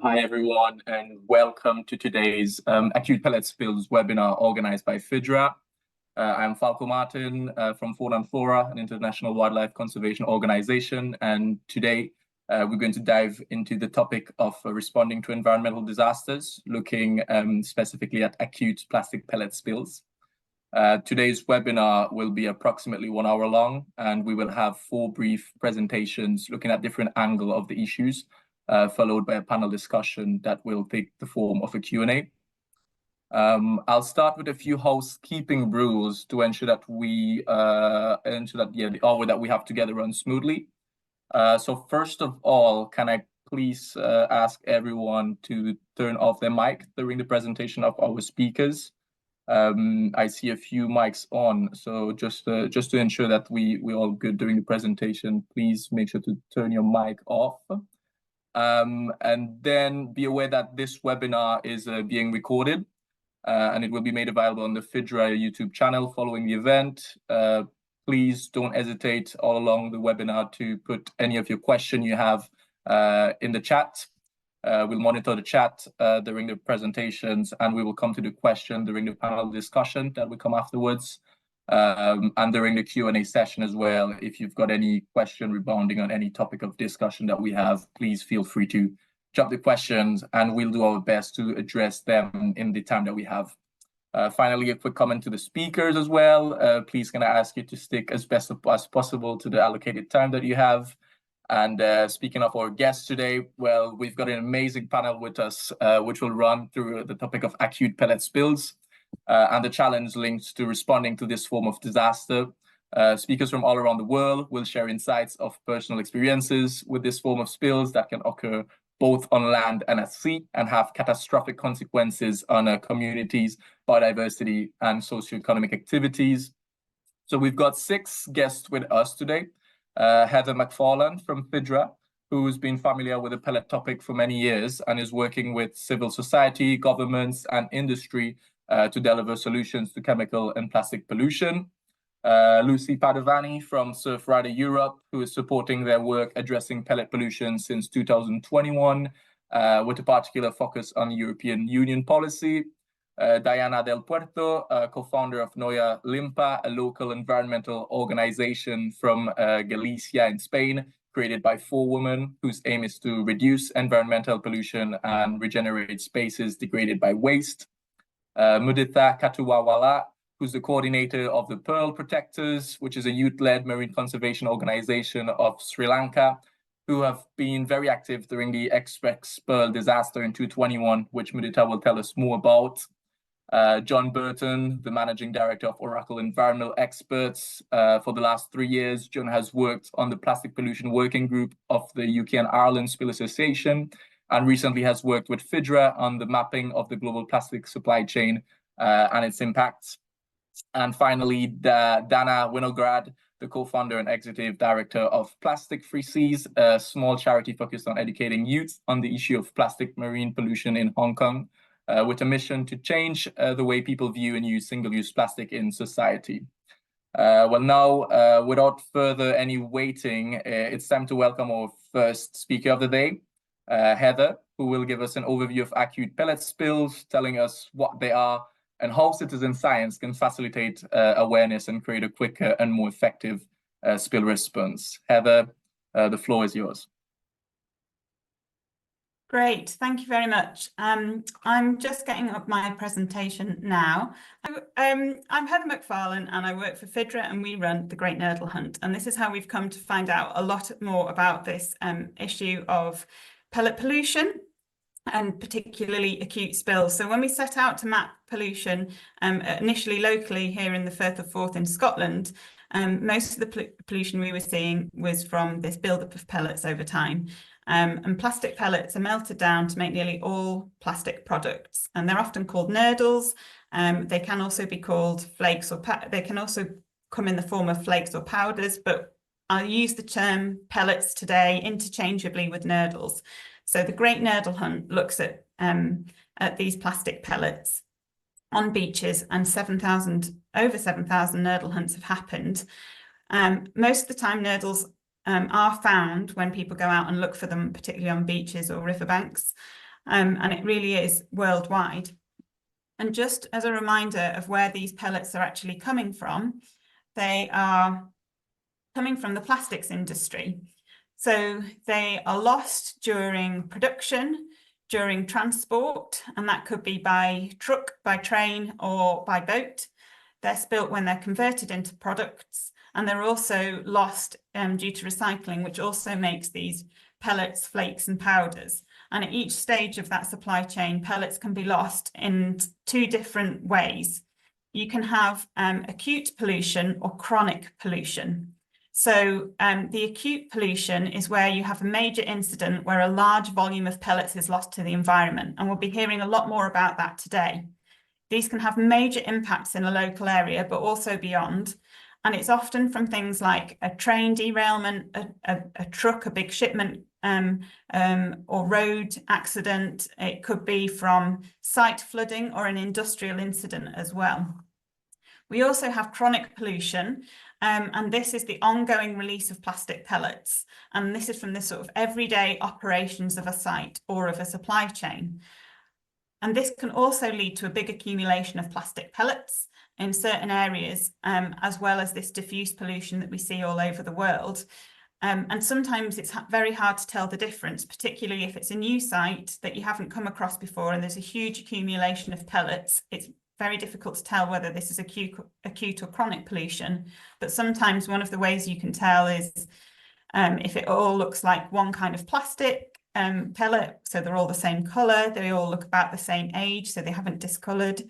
Hi everyone, and welcome to today's Acute Pellet Spills webinar organized by Fidra. I'm Falco Martin from Fauna and Flora, an international wildlife conservation organization, and today we're going to dive into the topic of responding to environmental disasters, looking specifically at acute plastic pellet spills. Today's webinar will be approximately 1 hour long, and we will have 4 brief presentations looking at different angles of the issues, followed by a panel discussion that will take the form of a Q&A. I'll start with a few housekeeping rules to ensure that the hour that we have together runs smoothly. So first of all, can I please ask everyone to turn off their mic during the presentation of our speakers? I see a few mics on, so just to ensure that we're all good during the presentation, please make sure to turn your mic off. And then be aware that this webinar is being recorded, and it will be made available on the Fidra YouTube channel following the event. Please don't hesitate all along the webinar to put any of your question you have in the chat. We'll monitor the chat during the presentations, and we will come to the question during the panel discussion that will come afterwards. And during the Q&A session as well, if you've got any question rebounding on any topic of discussion that we have, please feel free to drop the questions and we'll do our best to address them in the time that we have. Finally, a quick comment to the speakers as well. Please can I ask you to stick as best as possible to the allocated time that you have. And speaking of our guests today, well, we've got an amazing panel with us, which will run through the topic of acute pellet spills. And the challenge linked to responding to this form of disaster. Speakers from all around the world will share insights of personal experiences with this form of spills that can occur both on land and at sea and have catastrophic consequences on communities, biodiversity, and socioeconomic activities. So we've got 6 guests with us today. Heather McFarlane from Fidra, who's been familiar with the pellet topic for many years and is working with civil society, governments, and industry to deliver solutions to chemical and plastic pollution. Lucy Padovani from Surf Rider Europe, who is supporting their work addressing pellet pollution since 2021, with a particular focus on European Union policy. Diana Del Puerto, co-founder of Noya Limpa, a local environmental organization from Galicia in Spain, created by 4 women, whose aim is to reduce environmental pollution and regenerate spaces degraded by waste. Muditha Katuwawala, who's the coordinator of the Pearl Protectors, which is a youth-led marine conservation organization of Sri Lanka, who have been very active during the Express Pearl disaster in 2021, which Muditha will tell us more about. John Burton, the managing director of Oracle Environmental Experts. For the last 3 years, John has worked on the plastic pollution working group of the UK and Ireland Spill Association, and recently has worked with Fidra on the mapping of the global plastic supply chain and its impacts. And finally, Dana Winograd, the co-founder and executive director of Plastic Free Seas, a small charity focused on educating youth on the issue of plastic marine pollution in Hong Kong, with a mission to change the way people view and use single-use plastic in society. Well, now, without further any waiting, it's time to welcome our first speaker of the day, Heather, who will give us an overview of acute pellet spills, telling us what they are and how citizen science can facilitate awareness and create a quicker and more effective spill response. Heather, the floor is yours. Great, thank you very much. I'm just getting up my presentation now. I'm Heather McFarlane and I work for Fidra and we run the Great Nurdle Hunt. And this is how we've come to find out a lot more about this issue of pellet pollution and particularly acute spills. So when we set out to map pollution, initially locally here in the Firth of Forth in Scotland, most of the pollution we were seeing was from this buildup of pellets over time. And plastic pellets are melted down to make nearly all plastic products, and they're often called nurdles. They can also be called flakes, or they can also come in the form of flakes or powders, but I'll use the term pellets today interchangeably with nurdles. So the Great Nurdle Hunt looks at these plastic pellets on beaches, and over 7,000 nurdle hunts have happened. Most of the time nurdles are found when people go out and look for them, particularly on beaches or riverbanks. and it really is worldwide. And just as a reminder of where these pellets are actually coming from, they are coming from the plastics industry. So they are lost during production, during transport, and that could be by truck, by train, or by boat. They're spilt when they're converted into products, and they're also lost due to recycling, which also makes these pellets, flakes, and powders. And at each stage of that supply chain, pellets can be lost in two different ways. You can have acute pollution or chronic pollution. So the acute pollution is where you have a major incident where a large volume of pellets is lost to the environment. And we'll be hearing a lot more about that today. These can have major impacts in a local area, but also beyond. And it's often from things like a train derailment, a truck, a big shipment, or road accident. It could be from site flooding or an industrial incident as well. We also have chronic pollution, and this is the ongoing release of plastic pellets. And this is from the sort of everyday operations of a site or of a supply chain. And this can also lead to a big accumulation of plastic pellets in certain areas, as well as this diffuse pollution that we see all over the world. And sometimes it's very hard to tell the difference, particularly if it's a new site that you haven't come across before and there's a huge accumulation of pellets. It's very difficult to tell whether this is acute or chronic pollution. But sometimes one of the ways you can tell is if it all looks like one kind of plastic pellet, so they're all the same colour, they all look about the same age, so they haven't discoloured.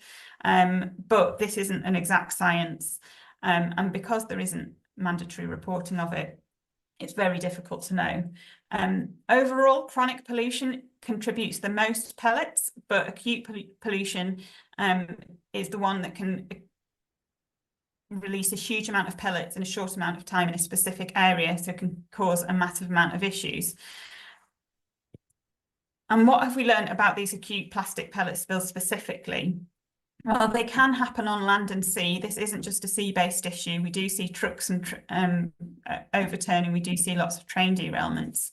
But this isn't an exact science. And because there isn't mandatory reporting of it, it's very difficult to know. Overall, chronic pollution contributes the most pellets, but acute pollution is the one that can release a huge amount of pellets in a short amount of time in a specific area, so it can cause a massive amount of issues. And what have we learned about these acute plastic pellet spills specifically? Well, they can happen on land and sea. This isn't just a sea-based issue. We do see trucks and overturning. We do see lots of train derailments.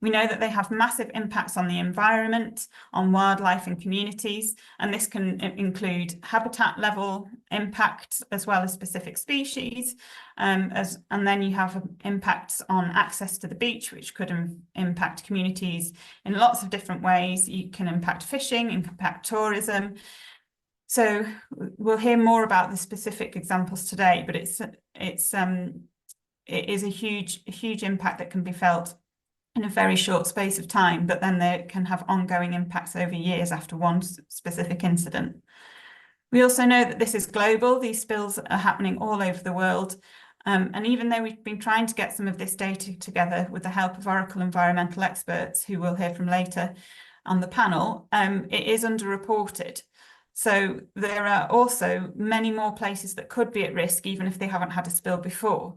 We know that they have massive impacts on the environment, on wildlife and communities, and this can include habitat level impacts as well as specific species. And then you have impacts on access to the beach, which could impact communities in lots of different ways. You can impact fishing, impact tourism. So we'll hear more about the specific examples today, but it is a huge impact that can be felt in a very short space of time, but then they can have ongoing impacts over years after one specific incident. We also know that this is global. These spills are happening all over the world. And even though we've been trying to get some of this data together with the help of Oracle environmental experts, who we'll hear from later on the panel, it is underreported. So there are also many more places that could be at risk, even if they haven't had a spill before.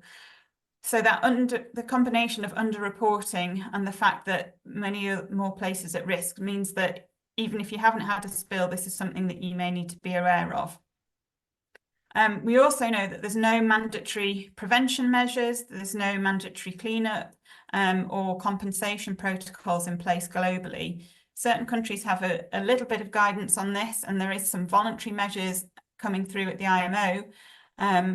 So that the combination of underreporting and the fact that many more places at risk means that even if you haven't had a spill, this is something that you may need to be aware of. We also know that there's no mandatory prevention measures, there's no mandatory cleanup or compensation protocols in place globally. Certain countries have a little bit of guidance on this, and there is some voluntary measures coming through at the IMO.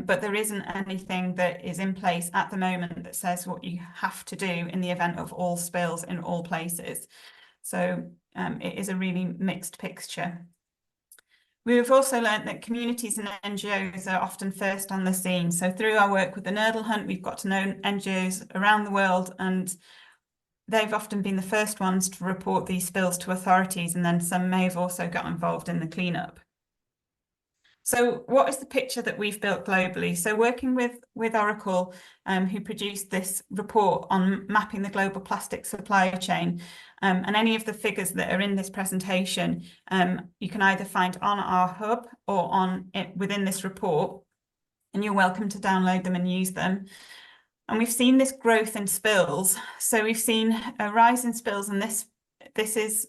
But there isn't anything that is in place at the moment that says what you have to do in the event of all spills in all places. So it is a really mixed picture. We've also learned that communities and NGOs are often first on the scene. So through our work with the Nurdle Hunt, we've got to know NGOs around the world, and they've often been the first ones to report these spills to authorities, and then some may have also got involved in the cleanup. So what is the picture that we've built globally? So working with Oracle, who produced this report on mapping the global plastic supply chain, and any of the figures that are in this presentation, you can either find on our hub or within this report, and you're welcome to download them and use them. And we've seen this growth in spills. So we've seen a rise in spills, and this is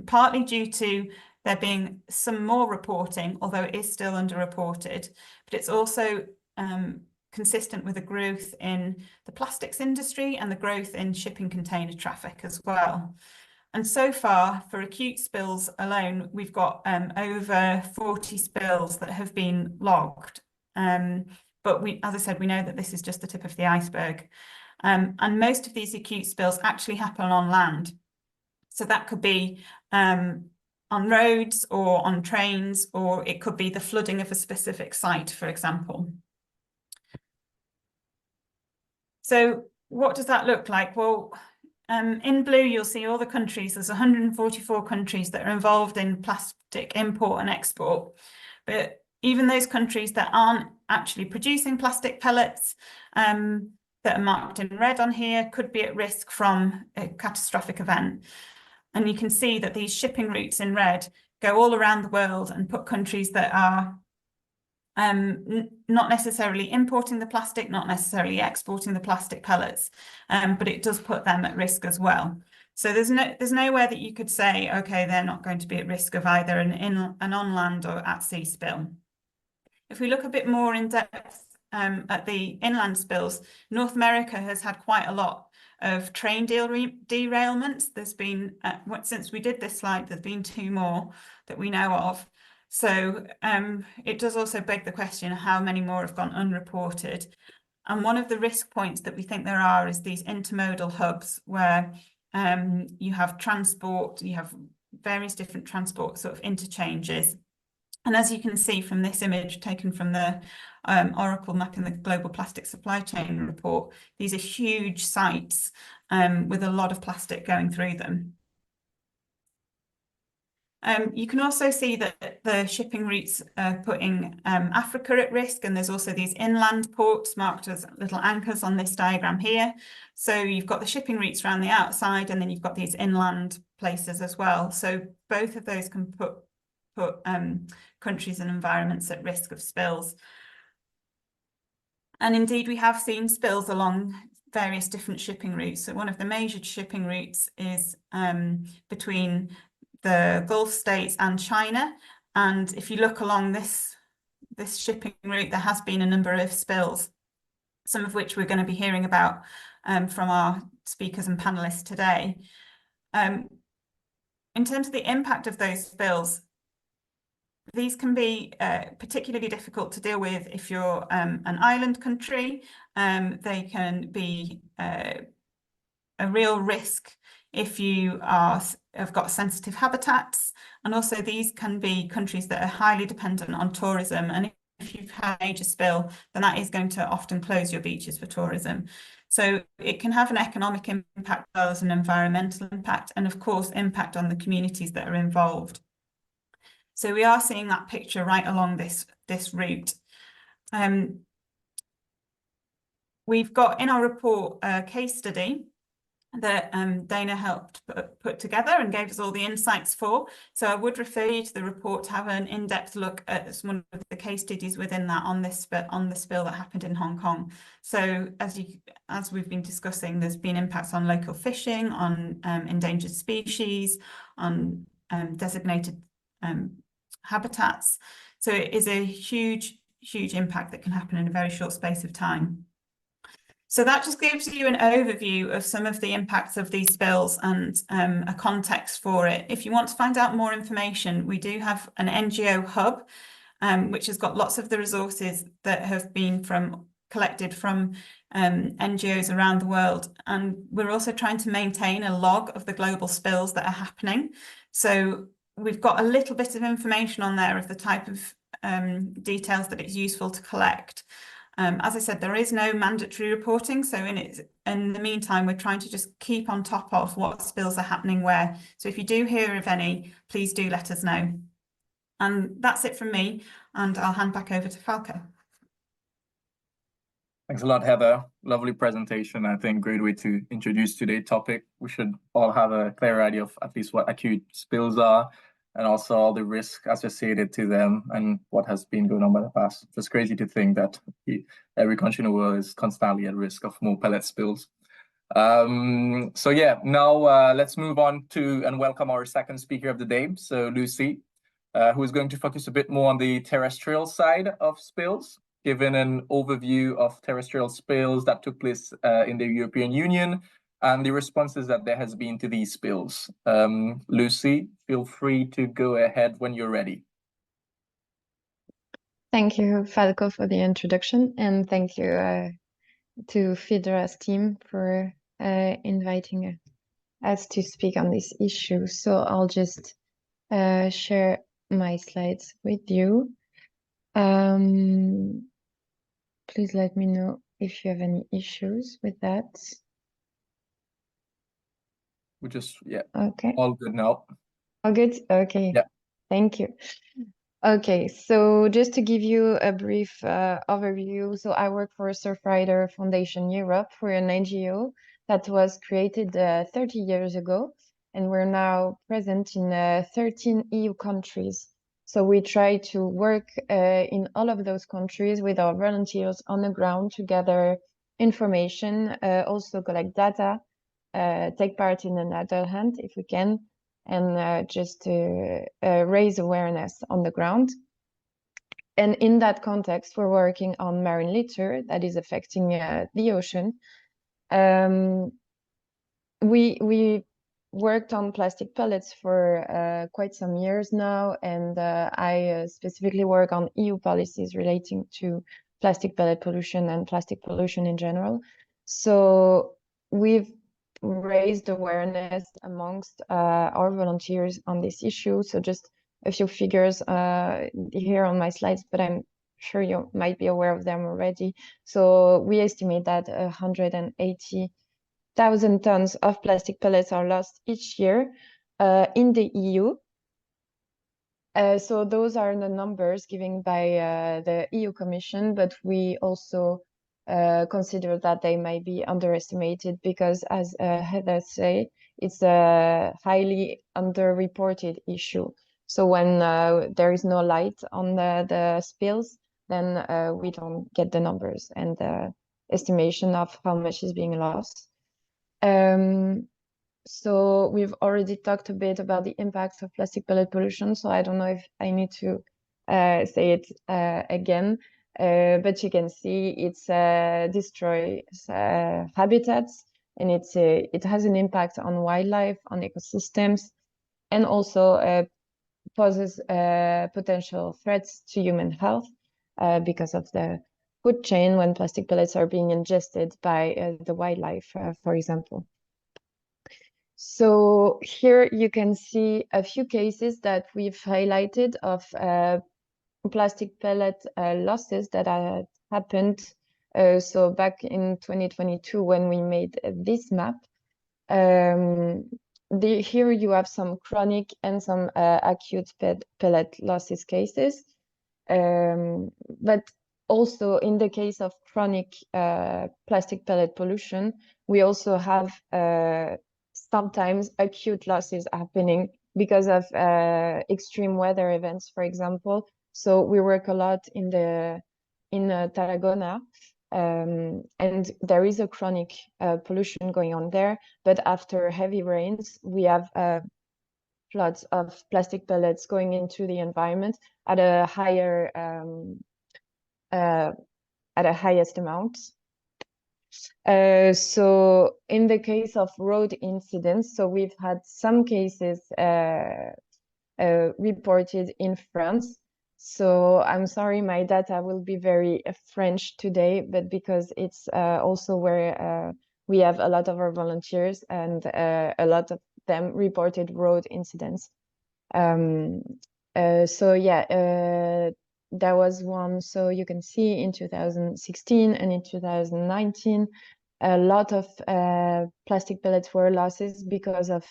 partly due to there being some more reporting, although it is still underreported, but it's also consistent with the growth in the plastics industry and the growth in shipping container traffic as well. And so far, for acute spills alone, we've got over 40 spills that have been logged. But as I said, we know that this is just the tip of the iceberg. And most of these acute spills actually happen on land. So that could be on roads or on trains, or it could be the flooding of a specific site, for example. So what does that look like? Well, in blue, you'll see all the countries. There's 144 countries that are involved in plastic import and export. But even those countries that aren't actually producing plastic pellets, that are marked in red on here, could be at risk from a catastrophic event. And you can see that these shipping routes in red go all around the world and put countries that are not necessarily importing the plastic, not necessarily exporting the plastic pellets, but it does put them at risk as well. So there's nowhere that you could say, okay, they're not going to be at risk of either an on land or at sea spill. If we look a bit more in depth at the inland spills, North America has had quite a lot of train derailments. There's been, since we did this slide, there's been 2 more that we know of. So it does also beg the question, how many more have gone unreported? And one of the risk points that we think there are is these intermodal hubs where you have transport, you have various different transport sort of interchanges. And as you can see from this image taken from the Oracle Map in the Global Plastic Supply Chain report, these are huge sites with a lot of plastic going through them. You can also see that the shipping routes are putting Africa at risk, and there's also these inland ports marked as little anchors on this diagram here. So you've got the shipping routes around the outside, and then you've got these inland places as well. So both of those can put countries and environments at risk of spills. And indeed, we have seen spills along various different shipping routes. So one of the major shipping routes is between the Gulf states and China. And if you look along this shipping route, there has been a number of spills, some of which we're going to be hearing about from our speakers and panelists today. In terms of the impact of those spills, these can be particularly difficult to deal with if you're an island country. They can be a real risk if you have got sensitive habitats. And also these can be countries that are highly dependent on tourism. And if you've had a major spill, then that is going to often close your beaches for tourism. So it can have an economic impact as well as an environmental impact, and of course, impact on the communities that are involved. So we are seeing that picture right along this route. We've got in our report a case study that Dana helped put together and gave us all the insights for. So I would refer you to the report to have an in-depth look at one of the case studies within that on the spill that happened in Hong Kong. So as we've been discussing, there's been impacts on local fishing, on endangered species, on designated habitats. So it is a huge impact that can happen in a very short space of time. So that just gives you an overview of some of the impacts of these spills and a context for it. If you want to find out more information, we do have an NGO hub, which has got lots of the resources that have been collected from NGOs around the world. And we're also trying to maintain a log of the global spills that are happening. So we've got a little bit of information on there of the type of details that it's useful to collect. As I said, there is no mandatory reporting. So in the meantime, we're trying to just keep on top of what spills are happening where. So if you do hear of any, please do let us know. And that's it from me. And I'll hand back over to Falco. Thanks a lot, Heather. Lovely presentation. I think great way to introduce today's topic. We should all have a clear idea of at least what acute spills are, and also all the risk associated to them and what has been going on in the past. It's just crazy to think that every country in the world is constantly at risk of more pellet spills. So yeah, now let's move on to and welcome our second speaker of the day, so Lucy, who is going to focus a bit more on the terrestrial side of spills, given an overview of terrestrial spills that took place in the European Union and the responses that there has been to these spills. Lucy, feel free to go ahead when you're ready. Thank you, Falco, for the introduction, and thank you to Fidra's team for inviting us to speak on this issue. So I'll just share my slides with you. Please let me know if you have any issues with that. We just, yeah, Okay. all good now. All good? Okay. Yeah. Thank you. Okay, so just to give you a brief overview, so I work for Surfrider Foundation Europe. We're an NGO that was created 30 years ago, and we're now present in 13 EU countries. So we try to work in all of those countries with our volunteers on the ground to gather information, also collect data, take part in an adult hunt if we can, and just to raise awareness on the ground. And in that context, we're working on marine litter that is affecting the ocean. We worked on plastic pellets for quite some years now, and I specifically work on EU policies relating to plastic pellet pollution and plastic pollution in general. So we've raised awareness amongst our volunteers on this issue. So just a few figures here on my slides, but I'm sure you might be aware of them already. So we estimate that 180,000 tons of plastic pellets are lost each year in the EU. So those are the numbers given by the EU Commission, but we also consider that they might be underestimated because, as Heather said, it's a highly underreported issue. So when there is no light on the spills, then we don't get the numbers and the estimation of how much is being lost. So we've already talked a bit about the impacts of plastic pellet pollution, so I don't know if I need to say it again, but you can see it's destroys habitats, and it has an impact on wildlife, on ecosystems, and also poses potential threats to human health because of the food chain when plastic pellets are being ingested by the wildlife, for example. So here you can see a few cases that we've highlighted of plastic pellet losses that had happened. So back in 2022, when we made this map, here you have some chronic and some acute pellet losses cases. But also in the case of chronic plastic pellet pollution, we also have sometimes acute losses happening because of extreme weather events, for example. So we work a lot in Tarragona, and there is a chronic pollution going on there. But after heavy rains, we have floods of plastic pellets going into the environment at a higher at a highest amount. So in the case of road incidents, so we've had some cases reported in France. So I'm sorry, my data will be very French today, but because it's also where we have a lot of our volunteers, and a lot of them reported road incidents. So yeah, there was one, so you can see in 2016 and in 2019, a lot of plastic pellets were losses because of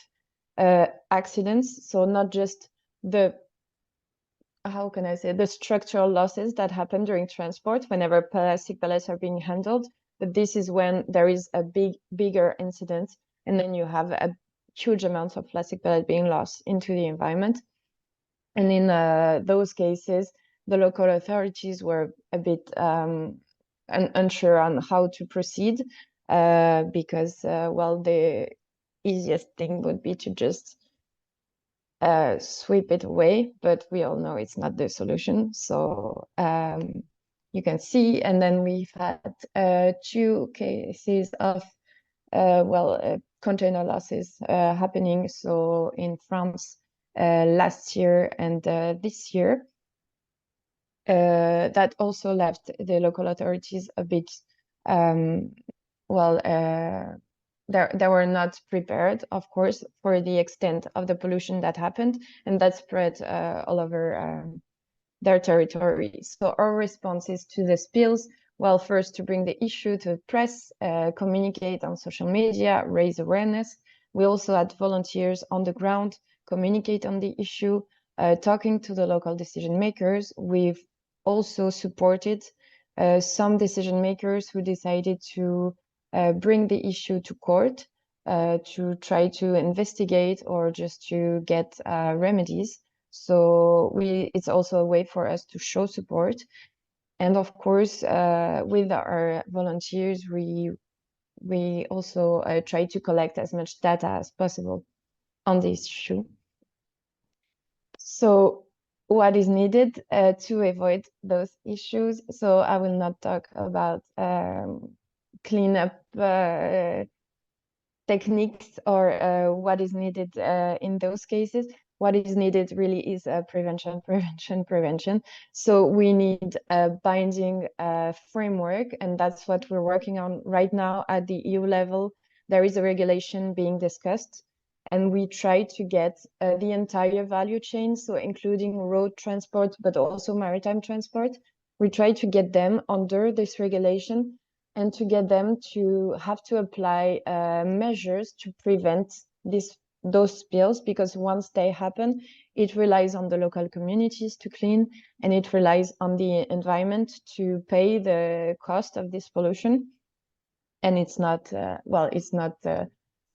accidents. So not just the, how can I say, the structural losses that happen during transport whenever plastic pellets are being handled, but this is when there is a bigger incident, and then you have a huge amount of plastic pellet being lost into the environment. And in those cases, the local authorities were a bit unsure on how to proceed because, well, the easiest thing would be to just sweep it away, but we all know it's not the solution. So you can see, and then we've had 2 cases of container losses happening. So in France last year and this year, that also left the local authorities a bit, they were not prepared, of course, for the extent of the pollution that happened, and that spread all over their territory. So our responses to the spills, well, first to bring the issue to the press, communicate on social media, raise awareness. We also had volunteers on the ground, communicate on the issue, talking to the local decision makers. We've also supported some decision makers who decided to bring the issue to court to try to investigate or just to get remedies. So it's also a way for us to show support. And of course, with our volunteers, we also try to collect as much data as possible on this issue. So what is needed to avoid those issues? So I will not talk about cleanup techniques or what is needed in those cases. What is needed really is prevention. So we need a binding framework, and that's what we're working on right now at the EU level. There is a regulation being discussed, and we try to get the entire value chain, so including road transport, but also maritime transport. We try to get them under this regulation and to get them to have to apply measures to prevent those spills, because once they happen, it relies on the local communities to clean, and it relies on the environment to pay the cost of this pollution. And it's not, it's not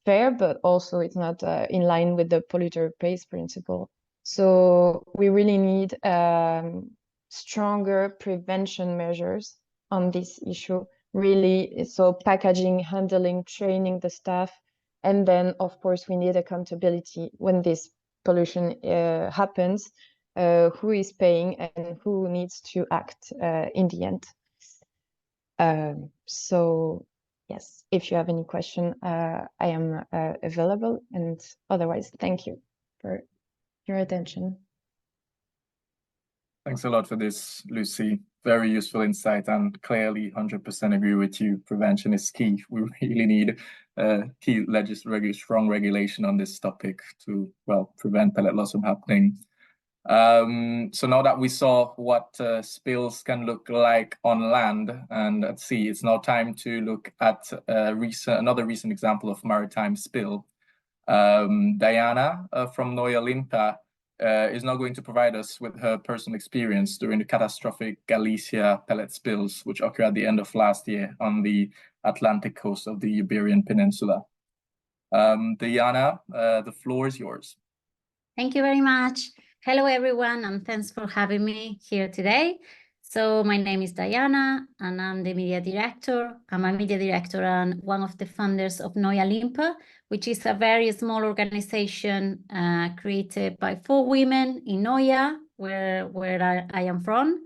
fair, but also it's not in line with the polluter pays principle. So we really need stronger prevention measures on this issue, really. So packaging, handling, training the staff. And then, of course, we need accountability when this pollution happens, who is paying and who needs to act in the end. So yes, if you have any question, I am available, and otherwise, thank you for your attention. Thanks a lot for this, Lucy. Very useful insight, and clearly 100% agree with you. Prevention is key. We really need strong regulation on this topic to, well, prevent pellet loss from happening. So now that we saw what spills can look like on land and at sea, it's now time to look at another recent example of maritime spill. Diana from Neue Limpa is now going to provide us with her personal experience during the catastrophic Galicia pellet spills, which occurred at the end of last year on the Atlantic coast of the Iberian Peninsula. Diana, the floor is yours. Thank you very much. Hello, everyone, and thanks for having me here today. So my name is Diana, and I'm the media director. I'm a media director and one of the founders of Neue Limpa, which is a very small organization created by 4 women in Neue, where I am from.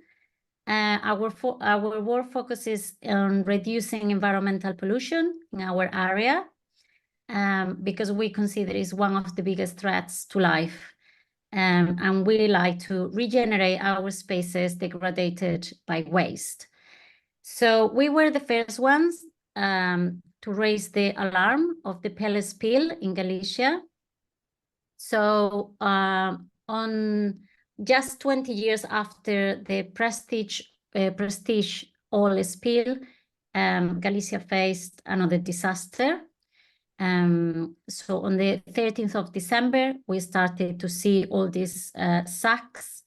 Our work focuses on reducing environmental pollution in our area because we consider it is one of the biggest threats to life. And we like to regenerate our spaces degraded by waste. So we were the first ones to raise the alarm of the pellet spill in Galicia. So on just 20 years after the Prestige oil spill, Galicia faced another disaster. So on the 13th of December, we started to see all these sacks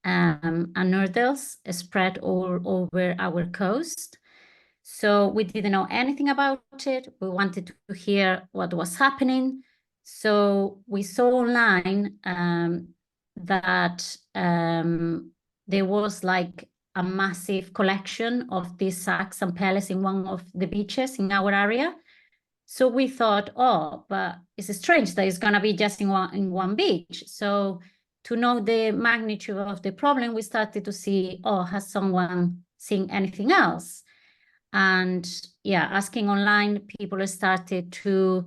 and noodles spread all over our coast. So we didn't know anything about it. We wanted to hear what was happening. So we saw online that there was like a massive collection of these sacks and pellets in one of the beaches in our area. So we thought, oh, but it's strange that it's going to be just in one beach. So to know the magnitude of the problem, we started to see, oh, has someone seen anything else? And yeah, asking online, people started to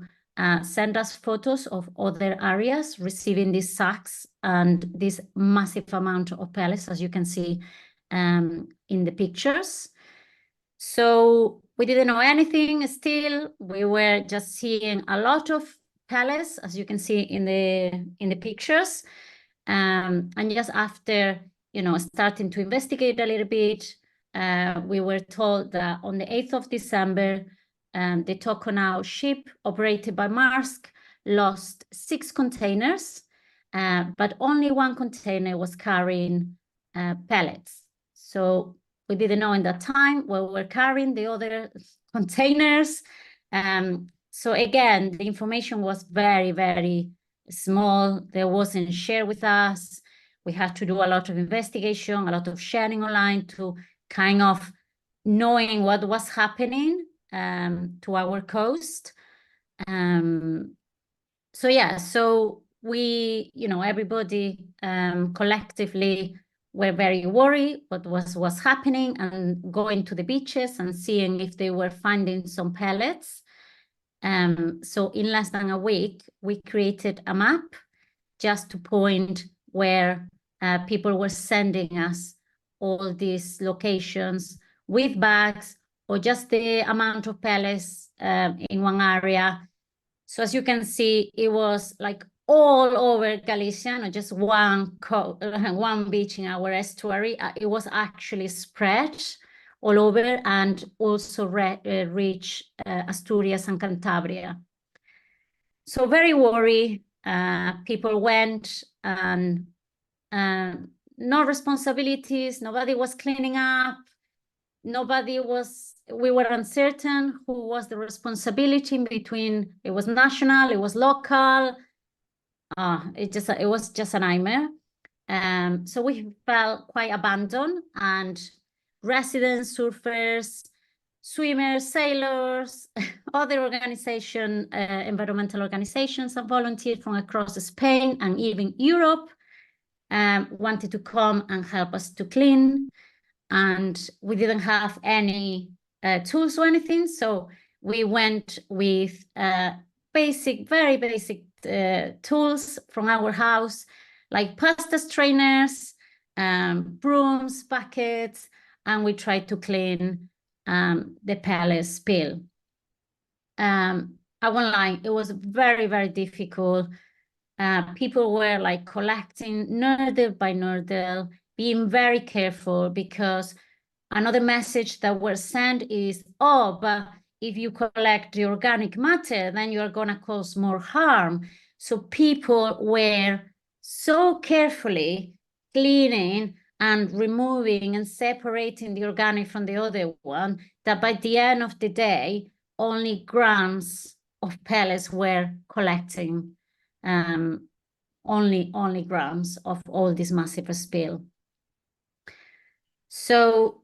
send us photos of other areas receiving these sacks and this massive amount of pellets, as you can see in the pictures. So we didn't know anything still. We were just seeing a lot of pellets, as you can see in the pictures. And just after, starting to investigate a little bit, we were told that on the 8th of December, the Toconao ship operated by Maersk lost 6 containers, but only 1 container was carrying pellets. So we didn't know in that time what we were carrying the other containers. So again, the information was very, very small. There wasn't shared with us. We had to do a lot of investigation, a lot of sharing online to kind of knowing what was happening to our coast. So yeah, so we, everybody collectively were very worried what was happening, and going to the beaches and seeing if they were finding some pellets. So in less than a week, we created a map just to point where people were sending us all these locations with bags or just the amount of pellets in one area. So as you can see, it was like all over Galicia, not just one beach in our estuary. It was actually spread all over and also reach Asturias and Cantabria. So very worried. People went and no responsibilities. Nobody was cleaning up. We were uncertain who was the responsibility between, it was national, it was local. It was just a nightmare. So we felt quite abandoned, and residents, surfers, swimmers, sailors, other environmental organizations and volunteers from across Spain and even Europe wanted to come and help us to clean. And we didn't have any tools or anything. So we went with very basic tools from our house, like pasta strainers, brooms, buckets, and we tried to clean the pellet spill. I won't lie, it was very, very difficult. People were like collecting nurdle by nurdle, being very careful, because another message that was sent is, oh, but if you collect the organic matter, then you're going to cause more harm. So people were so carefully cleaning and removing and separating the organic from the other one that by the end of the day, only grams of pellets were collecting. Only grams of all this massive spill. So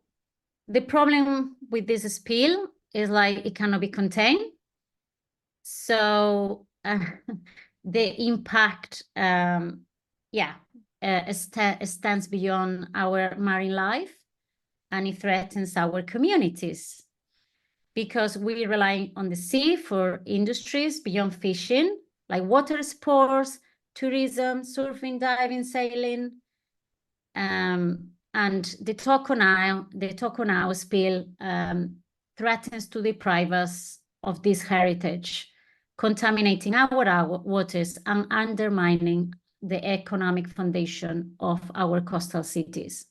the problem with this spill is like it cannot be contained. So the impact, extends beyond our marine life, and it threatens our communities, because we rely on the sea for industries beyond fishing, like water sports, tourism, surfing, diving, sailing. And the Toconao spill threatens to deprive us of this heritage, contaminating our waters and undermining the economic foundation of our coastal cities.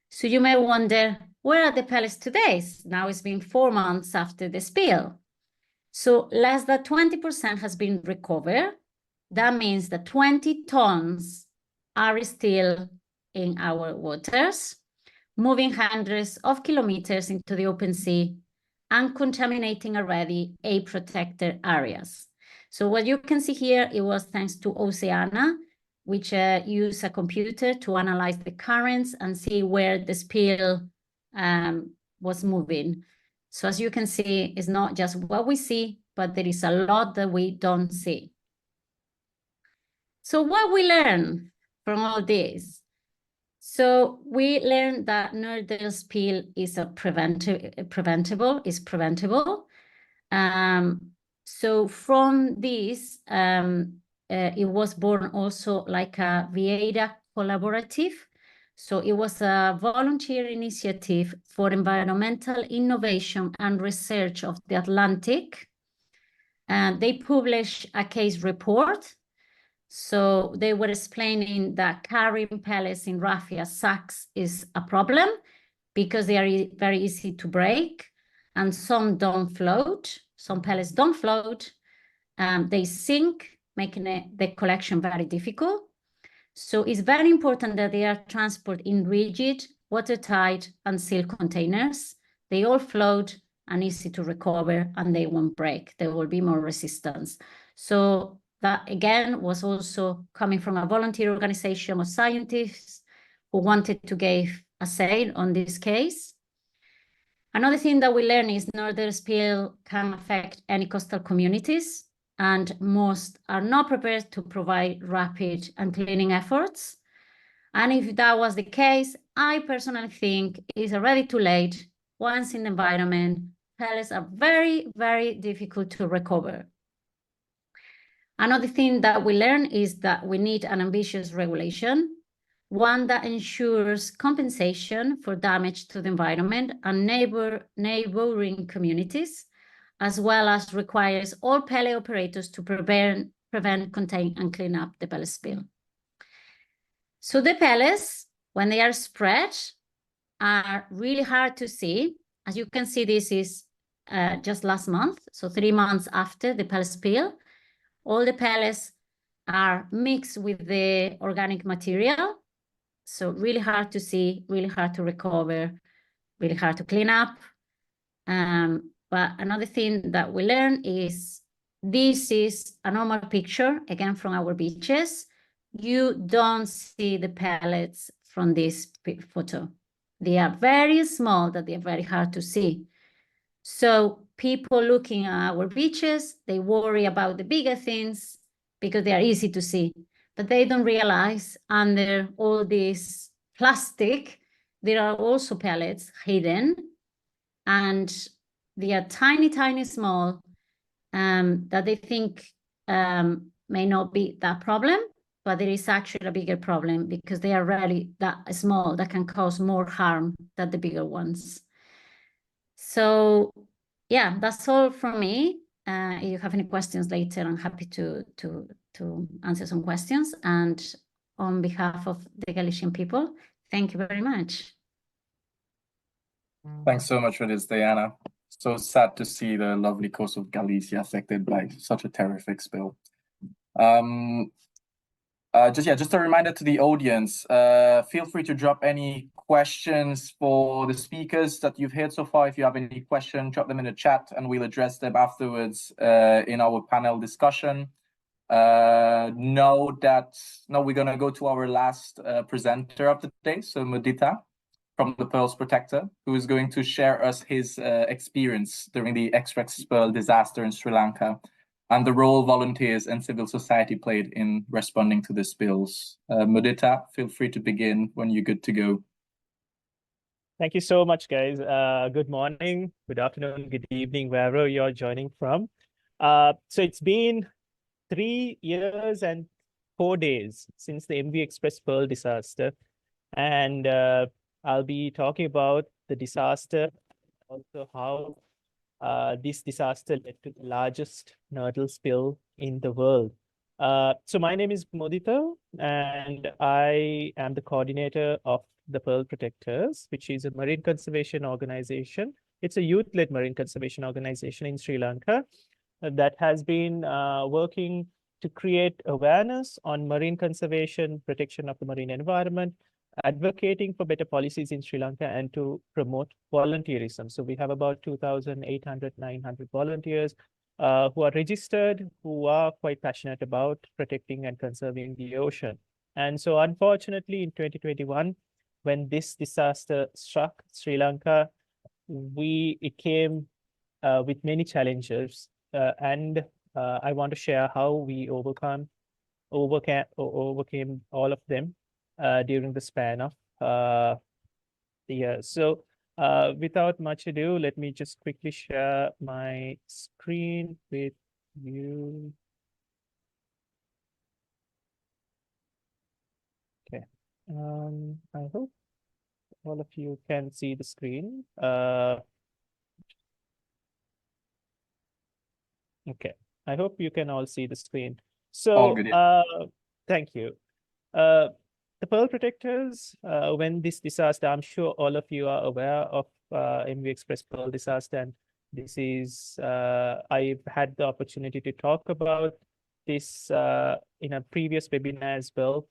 So you may wonder, where are the pellets today? Now it's been 4 months after the spill. So less than 20% has been recovered. That means that 20 tons are still in our waters, moving hundreds of kilometers into the open sea and contaminating already 8 protected areas. So what you can see here, it was thanks to Oceana, which used a computer to analyze the currents and see where the spill was moving. So as you can see, it's not just what we see, but there is a lot that we don't see. So what we learn from all this? So we learned that nodal spill is preventable. So from this, it was born also like a Vieira collaborative. So it was a volunteer initiative for environmental innovation and research of the Atlantic. And they published a case report. So they were explaining that carrying pellets in raffia sacks is a problem because they are very easy to break, and some don't float. Some pellets don't float. They sink, making the collection very difficult. So it's very important that they are transported in rigid, watertight, and sealed containers. They all float and easy to recover, and they won't break. There will be more resistance. So that, again, was also coming from a volunteer organization of scientists who wanted to give a say on this case. Another thing that we learned is nodal spill can affect any coastal communities, and most are not prepared to provide rapid and cleaning efforts. And if that was the case, I personally think it's already too late. Once in the environment, pellets are very, very difficult to recover. Another thing that we learned is that we need an ambitious regulation, one that ensures compensation for damage to the environment and neighboring communities, as well as requires all pellet operators to prevent, contain, and clean up the pellet spill. So the pellets, when they are spread, are really hard to see. As you can see, this is just last month, so 3 months after the pellet spill. All the pellets are mixed with the organic material. So really hard to see, really hard to recover, really hard to clean up. But another thing that we learned is this is a normal picture, again, from our beaches. You don't see the pellets from this photo. They are very small, that they are very hard to see. So people looking at our beaches, they worry about the bigger things because they are easy to see. But they don't realize under all this plastic, there are also pellets hidden, and they are tiny, tiny, small, that they think may not be that problem, but there is actually a bigger problem because they are really that small that can cause more harm than the bigger ones. So yeah, that's all from me. If you have any questions later, I'm happy to answer some questions. And on behalf of the Galician people, thank you very much. Thanks so much for this, Diana. So sad to see the lovely coast of Galicia affected by such a terrific spill. Just a reminder to the audience, feel free to drop any questions for the speakers that you've heard so far. If you have any questions, drop them in the chat and we'll address them afterwards in our panel discussion. Now we're going to go to our last presenter of the day, so Mudita from the Pearls Protector, who is going to share us his experience during the X-Rex Pearl disaster in Sri Lanka and the role volunteers and civil society played in responding to the spills. Mudita, feel free to begin when you're good to go. Thank you so much, guys. Good morning, good afternoon, good evening, wherever you're joining from. So it's been 3 years and 4 days since the MV Express Pearl disaster. And I'll be talking about the disaster, also how this disaster led to the largest nodal spill in the world. So my name is Mudita, and I am the coordinator of the Pearl Protectors, which is a marine conservation organization. It's a youth-led marine conservation organization in Sri Lanka that has been working to create awareness on marine conservation, protection of the marine environment, advocating for better policies in Sri Lanka, and to promote volunteerism. So we have about 2,800, 900 volunteers who are registered, who are quite passionate about protecting and conserving the ocean. And so unfortunately, in 2021, when this disaster struck Sri Lanka, it came with many challenges. And I want to share how we overcame all of them during the span of the years. So without much ado, let me just quickly share my screen with you. Okay. I hope all of you can see the screen. Okay. I hope you can all see the screen. So, All good, yeah. Thank you. The pearl protectors, when this disaster, I'm sure all of you are aware of MV Express pearl disaster, and this is, I've had the opportunity to talk about this in a previous webinar as well.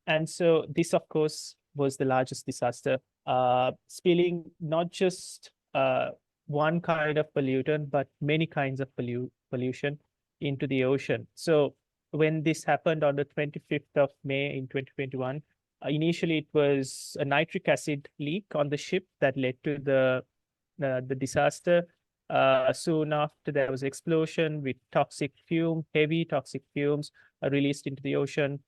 And so this, of course, was the largest disaster, spilling not just one kind of pollutant, but many kinds of pollution into the ocean. So when this happened on the 25th of May in 2021, initially it was a nitric acid leak on the ship that led to the disaster. Soon after, there was explosion with heavy toxic fumes released into the ocean.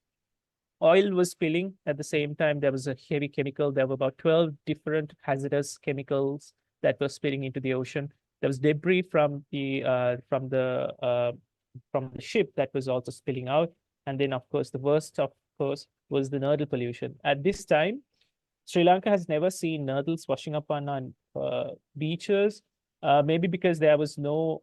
Oil was spilling at the same time. There was a heavy chemical. There were about 12 different hazardous chemicals that were spilling into the ocean. There was debris from the ship that was also spilling out. And then, of course, the worst, of course, was the nurdle pollution. At this time, Sri Lanka has never seen nurdles washing up on beaches, maybe because there was no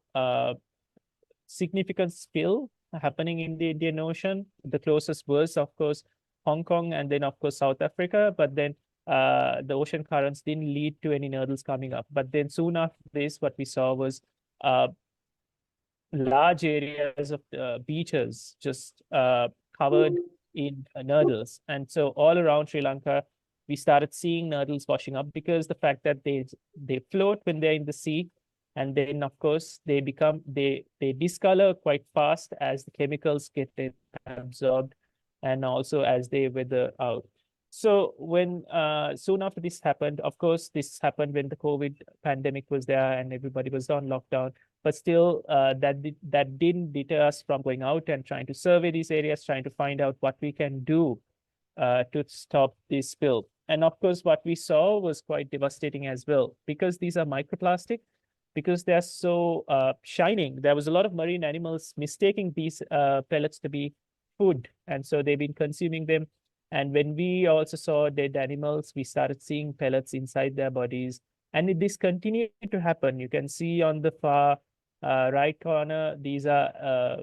significant spill happening in the Indian Ocean. The closest was, of course, Hong Kong, and then, of course, South Africa. But then the ocean currents didn't lead to any nurdles coming up. But then soon after this, what we saw was large areas of beaches just covered in nurdles. And so all around Sri Lanka, we started seeing nurdles washing up because the fact that they float when they're in the sea. And then, of course, they discolor quite fast as the chemicals get absorbed and also as they weather out. So when soon after this happened, of course, this happened when the COVID pandemic was there and everybody was on lockdown. But still, that didn't deter us from going out and trying to survey these areas, trying to find out what we can do to stop this spill. And of course, what we saw was quite devastating as well, because these are microplastic. Because they're so shining, there was a lot of marine animals mistaking these pellets to be food. And so they've been consuming them. And when we also saw dead animals, we started seeing pellets inside their bodies. And this continued to happen. You can see on the far right corner, these are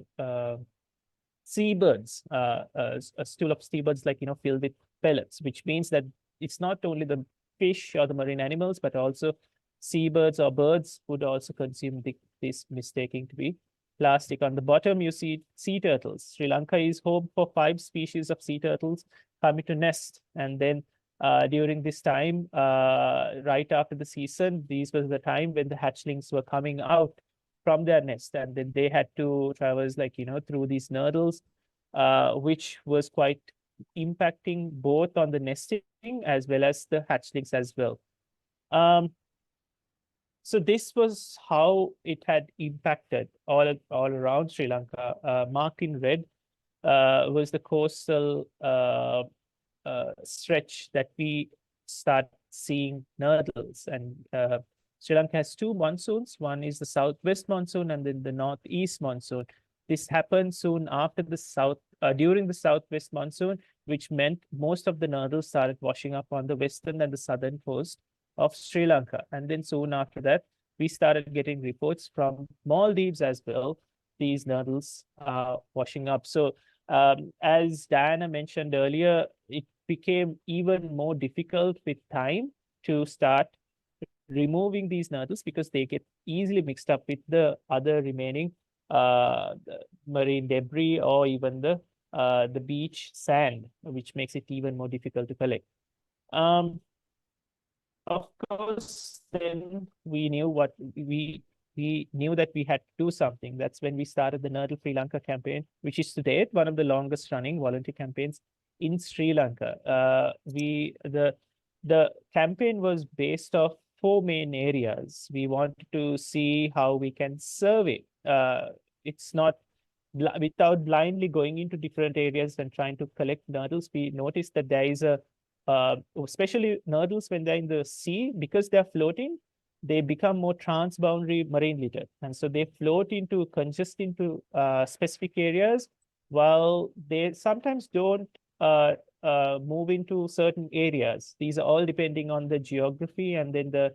seabirds, a stool of seabirds, filled with pellets, which means that it's not only the fish or the marine animals, but also seabirds or birds would also consume this mistaking to be plastic. On the bottom, you see sea turtles. Sri Lanka is home for 5 species of sea turtles coming to nest. And then during this time, right after the season, these was the time when the hatchlings were coming out from their nest. And then they had to traverse through these nurdles, which was quite impacting both on the nesting as well as the hatchlings as well. So this was how it had impacted all around Sri Lanka. Marked in red was the coastal stretch that we start seeing nurdles. And Sri Lanka has 2 monsoons. One is the southwest monsoon and then the northeast monsoon. This happened soon after the during the southwest monsoon, which meant most of the nurdles started washing up on the western and the southern coast of Sri Lanka. And then soon after that, we started getting reports from Maldives as well, these nurdles washing up. So as Diana mentioned earlier, it became even more difficult with time to start removing these nurdles because they get easily mixed up with the other remaining marine debris or even the beach sand, which makes it even more difficult to collect. Of course, then we knew we knew that we had to do something. That's when we started the Nurdle Sri Lanka campaign, which is to date one of the longest running volunteer campaigns in Sri Lanka. The campaign was based off 4 main areas. We wanted to see how we can survey. It's not without blindly going into different areas and trying to collect nurdles. We noticed that there is a especially nurdles when they're in the sea, because they're floating, they become more transboundary marine litter. And so they float into, congest into specific areas, while they sometimes don't move into certain areas. These are all depending on the geography and then the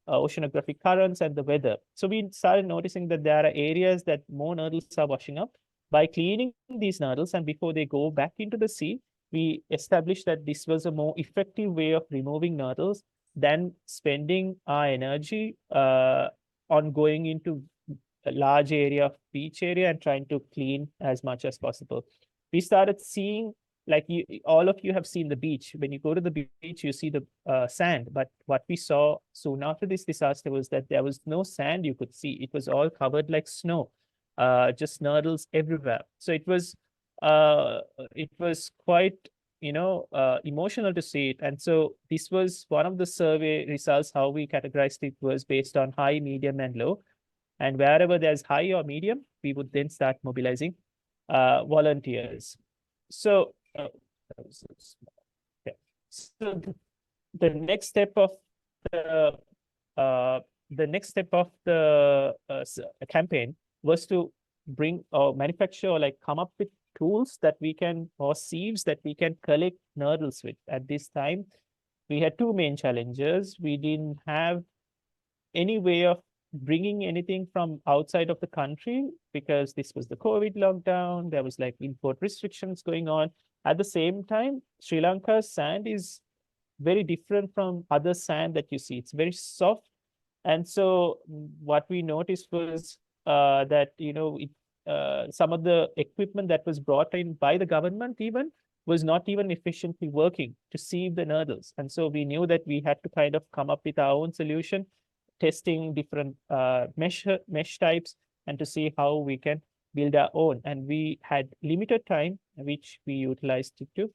oceanographic currents and the weather. So we started noticing that there are areas that more nurdles are washing up. By cleaning these nurdles and before they go back into the sea, we established that this was a more effective way of removing nurdles than spending our energy on going into a large area of beach area and trying to clean as much as possible. We started seeing, like all of you have seen the beach. When you go to the beach, you see the sand. But what we saw soon after this disaster was that there was no sand you could see. It was all covered like snow, just nurdles everywhere. So it was quite, emotional to see it. And so this was one of the survey results. How we categorized it was based on high, medium, and low. And wherever there's high or medium, we would then start mobilizing volunteers. So, so the next step of the campaign was to bring or manufacture or like come up with tools that we can, or sieves that we can collect nurdles with. At this time, we had two main challenges. We didn't have any way of bringing anything from outside of the country because this was the COVID lockdown. There was like import restrictions going on. At the same time, Sri Lanka's sand is very different from other sand that you see. It's very soft. And so what we noticed was that, some of the equipment that was brought in by the government even was not even efficiently working to sieve the nurdles. And so we knew that we had to kind of come up with our own solution, testing different mesh types and to see how we can build our own. And we had limited time, which we utilized to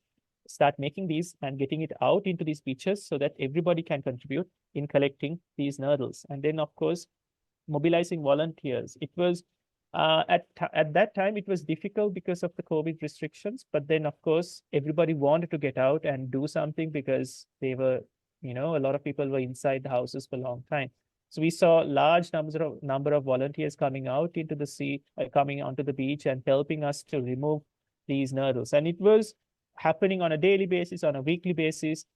start making these and getting it out into these beaches so that everybody can contribute in collecting these nurdles. And then, of course, mobilizing volunteers. It was at that time, it was difficult because of the COVID restrictions. But then, of course, everybody wanted to get out and do something because they were, a lot of people were inside the houses for a long time. So we saw large number of volunteers coming out into the sea, coming onto the beach and helping us to remove these nurdles. And it was happening on a daily basis, on a weekly basis,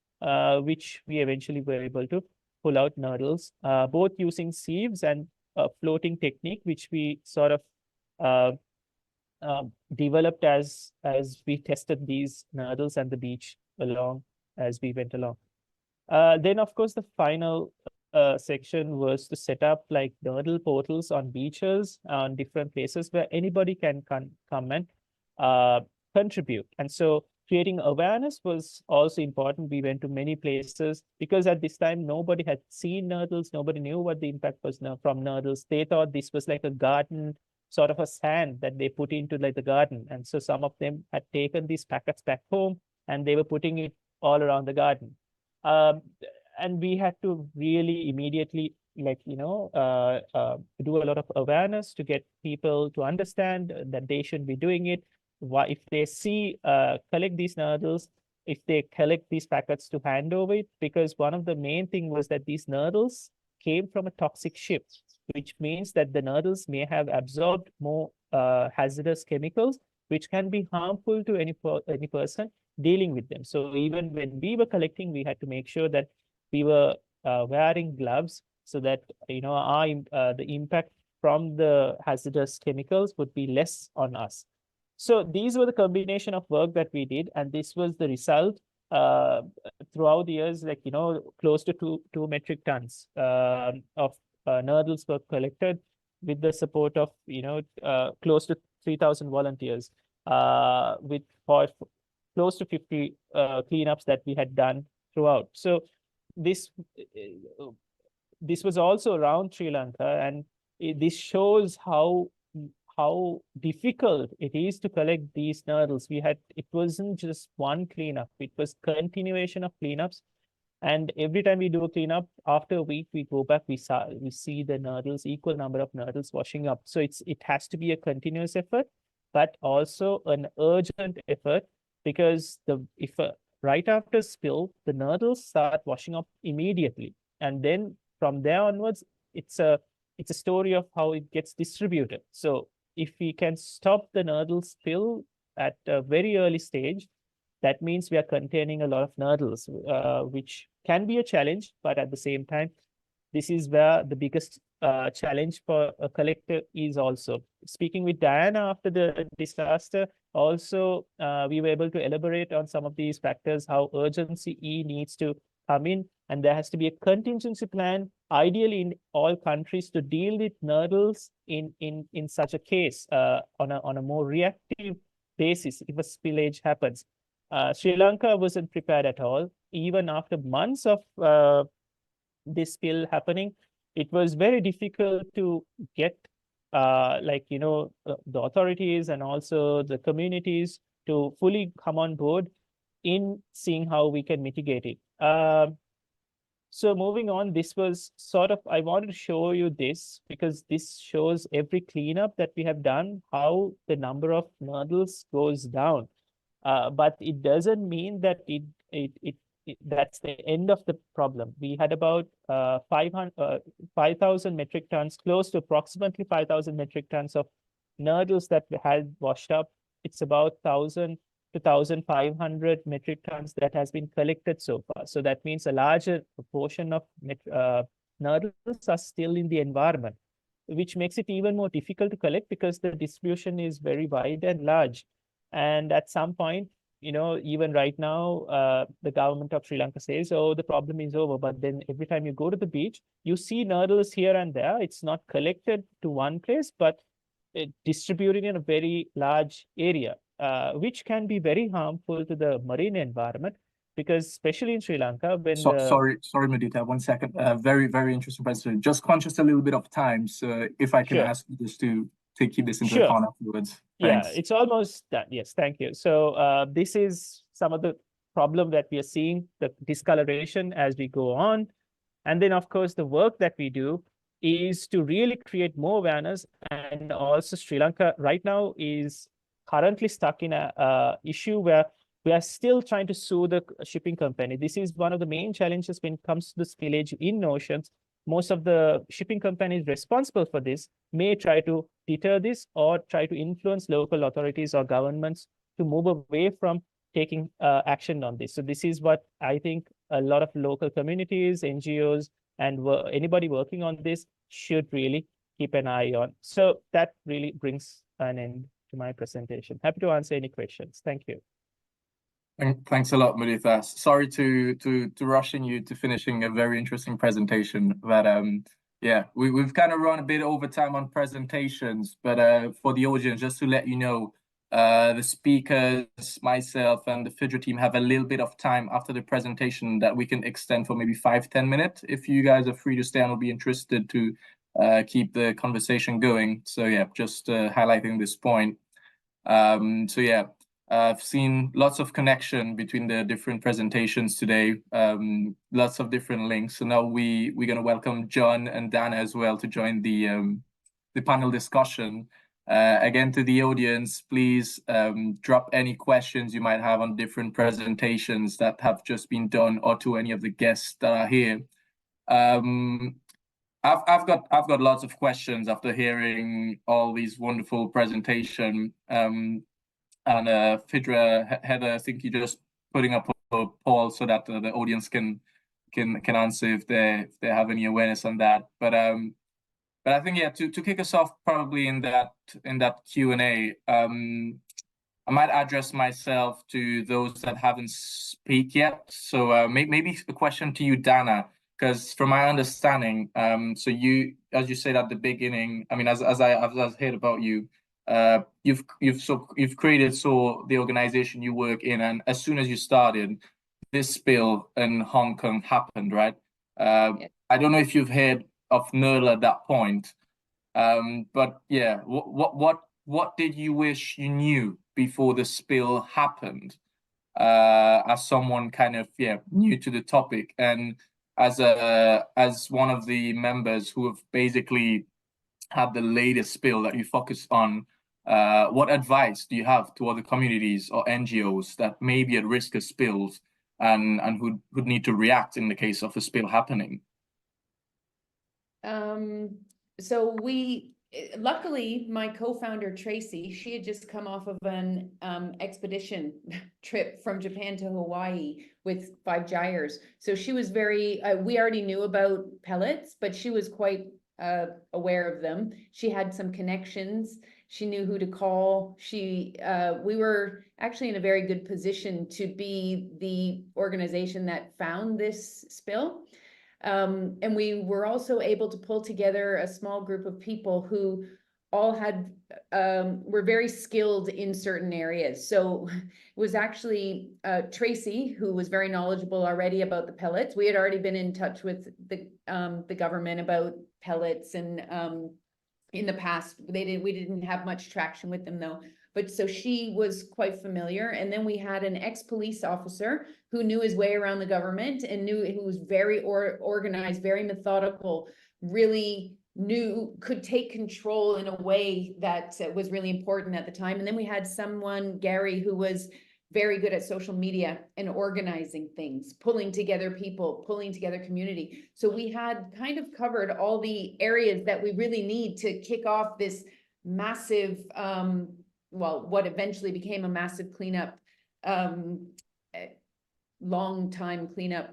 which we eventually were able to pull out nurdles, both using sieves and a floating technique, which we sort of developed as we tested these nurdles and the beach along as we went along. Then, of course, the final section was to set up like nurdle portals on beaches, on different places where anybody can come and contribute. And so creating awareness was also important. We went to many places because at this time, nobody had seen nurdles. Nobody knew what the impact was from nurdles. They thought this was like a garden, sort of a sand that they put into like the garden. And so some of them had taken these packets back home and they were putting it all around the garden. And we had to really immediately do a lot of awareness to get people to understand that they shouldn't be doing it. Why, if they see, collect these nurdles, if they collect these packets to hand over it, because one of the main thing was that these nurdles came from a toxic ship, which means that the nurdles may have absorbed more hazardous chemicals, which can be harmful to any person dealing with them. So even when we were collecting, we had to make sure that we were wearing gloves so that the impact from the hazardous chemicals would be less on us. So these were the combination of work that we did, and this was the result throughout the years. Like close to two metric tons of nurdles were collected with the support of close to 3,000 volunteers, with close to 50 cleanups that we had done throughout. So this was also around Sri Lanka, and this shows how difficult it is to collect these nurdles. It wasn't just one cleanup, it was continuation of cleanups. And every time we do a cleanup, after a week, we go back, we see the nurdles, equal number of nurdles washing up. So it has to be a continuous effort, but also an urgent effort, because if a right after spill, the nurdles start washing up immediately. And then from there onwards, it's a story of how it gets distributed. So if we can stop the nurdle spill at a very early stage, that means we are containing a lot of nurdles, which can be a challenge, but at the same time, this is where the biggest challenge for a collector is also. Speaking with Diana after the disaster, also we were able to elaborate on some of these factors, how urgency needs to come in, and there has to be a contingency plan, ideally in all countries, to deal with nurdles in such a case on a more reactive basis if a spillage happens. Sri Lanka wasn't prepared at all. Even after months of this spill happening, it was very difficult to get the authorities and also the communities to fully come on board in seeing how we can mitigate it. So moving on, this was sort of, I wanted to show you this because this shows every cleanup that we have done, how the number of nurdles goes down. But it doesn't mean that that's the end of the problem. We had about 5,000 metric tons, close to approximately 5,000 metric tons of nurdles that had washed up. It's about 1,000 to 1,500 metric tons that has been collected so far. So that means a larger proportion of nurdles are still in the environment, which makes it even more difficult to collect because the distribution is very wide and large. And at some point, even right now, the government of Sri Lanka says, oh, the problem is over. But then every time you go to the beach, you see nurdles here and there. It's not collected to one place, but distributed in a very large area, which can be very harmful to the marine environment, because especially in Sri Lanka, when sorry, Mudita, 1 second. Very, very interesting presentation. Just conscious a little bit of time, so if I can ask you just to keep this into account afterwards. Thanks. Yeah, it's almost done. Yes, thank you. So this is some of the problem that we are seeing, the discoloration as we go on. And then, of course, the work that we do is to really create more awareness. And also Sri Lanka right now is currently stuck in a issue where we are still trying to sue the shipping company. This is one of the main challenges when it comes to the spillage in oceans. Most of the shipping companies responsible for this may try to deter this or try to influence local authorities or governments to move away from taking action on this. So this is what I think a lot of local communities, NGOs, and anybody working on this should really keep an eye on. So that really brings an end to my presentation. Happy to answer any questions. Thank you. Thanks a lot, Mudita. Sorry to rushing you to finishing a very interesting presentation, but yeah, we've kind of run a bit over time on presentations, but for the audience, just to let you know, the speakers, myself, and the Fidra team have a little bit of time after the presentation that we can extend for maybe 5-10 minutes. If you guys are free to stay and will be interested to keep the conversation going. So yeah, just highlighting this point. So yeah. I've seen lots of connection between the different presentations today, lots of different links. So now we're going to welcome John and Dana as well to join the panel discussion. Again, to the audience, please drop any questions you might have on different presentations that have just been done or to any of the guests that are here. I've got lots of questions after hearing all these wonderful presentations. And Fidra, Heather, I think you're just putting up a poll so that the audience can answer if they have any awareness on that. But I think to kick us off probably in that Q&A, I might address myself to those that haven't speak yet. So maybe a question to you, Dana, because from my understanding, so you, as you said at the beginning, I mean, as I've heard about you. You've created the organization you work in, and as soon as you started, this spill in Hong Kong happened, right? I don't know if you've heard of NERL at that point, but yeah, what did you wish you knew before the spill happened? As someone kind of new to the topic, and as one of the members who have basically had the latest spill that you focus on. What advice do you have to other communities or NGOs that may be at risk of spills and who'd need to react in the case of a spill happening? So luckily, my co-founder Tracy, she had just come off of an expedition trip from Japan to Hawaii with 5 gyres. So she was very, we already knew about pellets, but she was quite aware of them. She had some connections. She knew who to call. We were actually in a very good position to be the organization that found this spill. And we were also able to pull together a small group of people who all were very skilled in certain areas. So it was actually Tracy, who was very knowledgeable already about the pellets. We had already been in touch with the government about pellets, and in the past we didn't have much traction with them though. But so she was quite familiar. And then we had an ex-police officer who knew his way around the government and who was very organized, very methodical, really could take control in a way that was really important at the time. And then we had someone, Gary, who was very good at social media and organizing things, pulling together people, pulling together community. So we had kind of covered all the areas that we really need to kick off this massive, what eventually became a massive cleanup, long time cleanup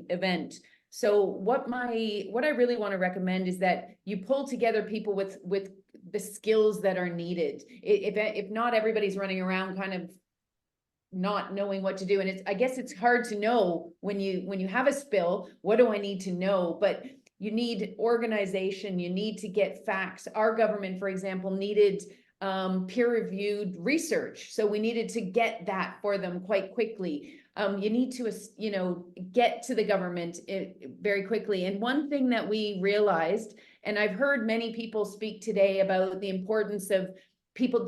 event. So what I really want to recommend is that you pull together people with the skills that are needed. If not, everybody's running around kind of not knowing what to do. And I guess it's hard to know when you have a spill, what do I need to know? But you need organization, you need to get facts. Our government, for example, needed peer-reviewed research. So we needed to get that for them quite quickly. You need to, get to the government very quickly. And one thing that we realized, and I've heard many people speak today about the importance of people,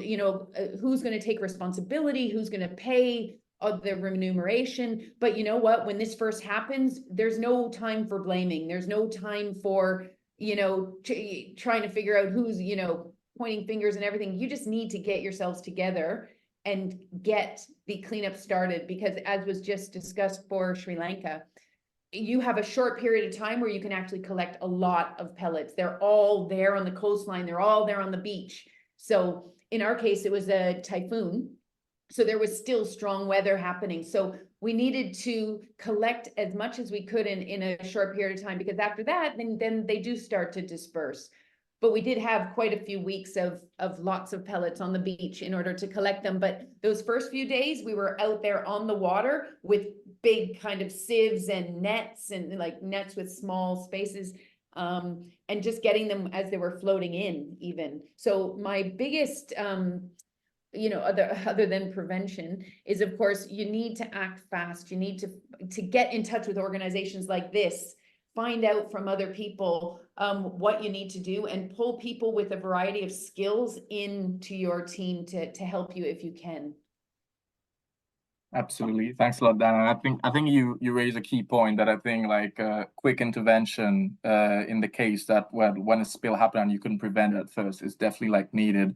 who's going to take responsibility, who's going to pay the remuneration. But you know what, when this first happens, there's no time for blaming. There's no time for, trying to figure out who's, pointing fingers and everything. You just need to get yourselves together and get the cleanup started, because as was just discussed for Sri Lanka, you have a short period of time where you can actually collect a lot of pellets. They're all there on the coastline. They're all there on the beach. So in our case, it was a typhoon. So there was still strong weather happening. So we needed to collect as much as we could in a short period of time, because after that, then they do start to disperse. But we did have quite a few weeks of lots of pellets on the beach in order to collect them. But those first few days, we were out there on the water with big kind of sieves and nets, and like nets with small spaces, and just getting them as they were floating in even. So my biggest, other than prevention is, of course, you need to act fast. You need to get in touch with organizations like this, find out from other people what you need to do, and pull people with a variety of skills into your team to help you if you can. Absolutely. Thanks a lot, Dan. I think you raise a key point that I think like quick intervention in the case that when a spill happened and you couldn't prevent it at first is definitely like needed.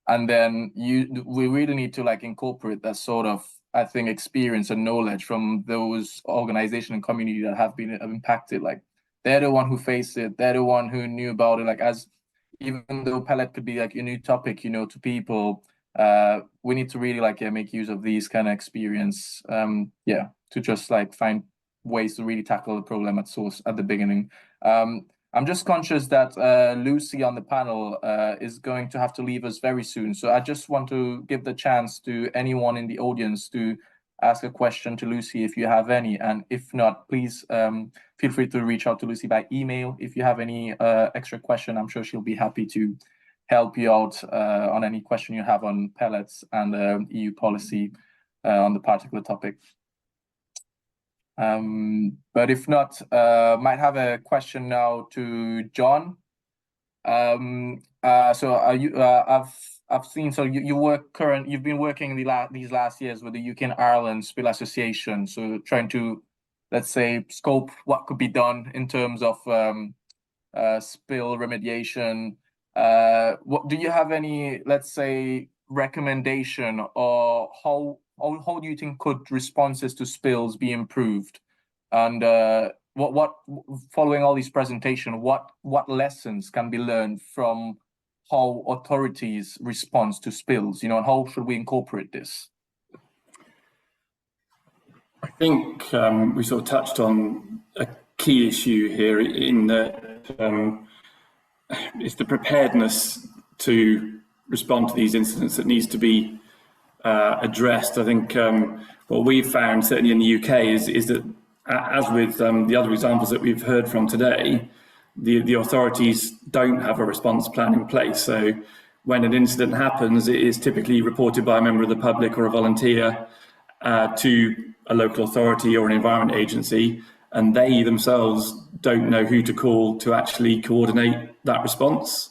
And then we really need to like incorporate that sort of, I think, experience and knowledge from those organizations and community that have been impacted. Like they're the one who faced it. They're the one who knew about it. Like even though pellet could be like a new topic, to people, we need to really like make use of these kind of experience. To just like find ways to really tackle the problem at source at the beginning. I'm just conscious that Lucy on the panel is going to have to leave us very soon. So I just want to give the chance to anyone in the audience to ask a question to Lucy if you have any. And if not, please feel free to reach out to Lucy by email. If you have any extra question, I'm sure she'll be happy to help you out on any question you have on pellets and EU policy on the particular topic. But if not, might have a question now to John. So are you? I've seen. So you've been working these last years with the UK and Ireland Spill Association. So trying to, let's say, scope what could be done in terms of spill remediation. What do you have any, let's say, recommendation or how how do you think could responses to spills be improved? And what following all these presentations, what lessons can be learned from how authorities respond to spills, you know, and how should we incorporate this? I think we sort of touched on a key issue here in that it's the preparedness to respond to these incidents that needs to be addressed. I think what we've found, certainly in the UK, is that as with the other examples that we've heard from today, the authorities don't have a response plan in place. So when an incident happens, it is typically reported by a member of the public or a volunteer to a local authority or an environment agency, and they themselves don't know who to call to actually coordinate that response.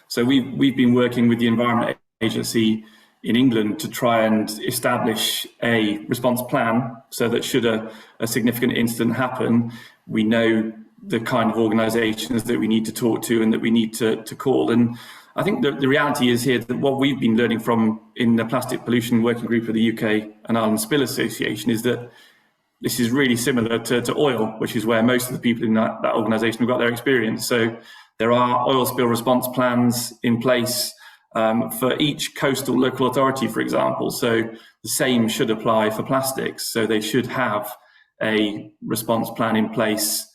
So we've been working with the Environment Agency in England to try and establish a response plan so that should a significant incident happen, we know the kind of organisations that we need to talk to and that we need to call. And I think the reality is here that what we've been learning from in the Plastic Pollution Working Group of the UK and Ireland Spill Association is that this is really similar to oil, which is where most of the people in that organisation have got their experience. So there are oil spill response plans in place for each coastal local authority, for example. So the same should apply for plastics. So they should have a response plan in place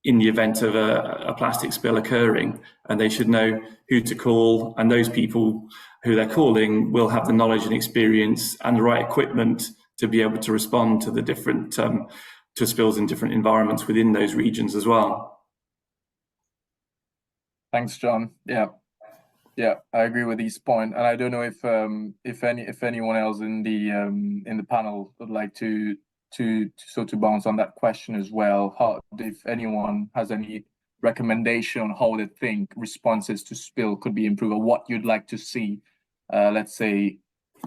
in the event of a plastic spill occurring, and they should know who to call, and those people who they're calling will have the knowledge and experience and the right equipment to be able to respond to the different to spills in different environments within those regions as well. Thanks, John. Yeah, I agree with these points, and I don't know if anyone else in the panel would like to bounce on that question as well. How, if anyone has any recommendation on how they think responses to spill could be improved, or what you'd like to see, let's say,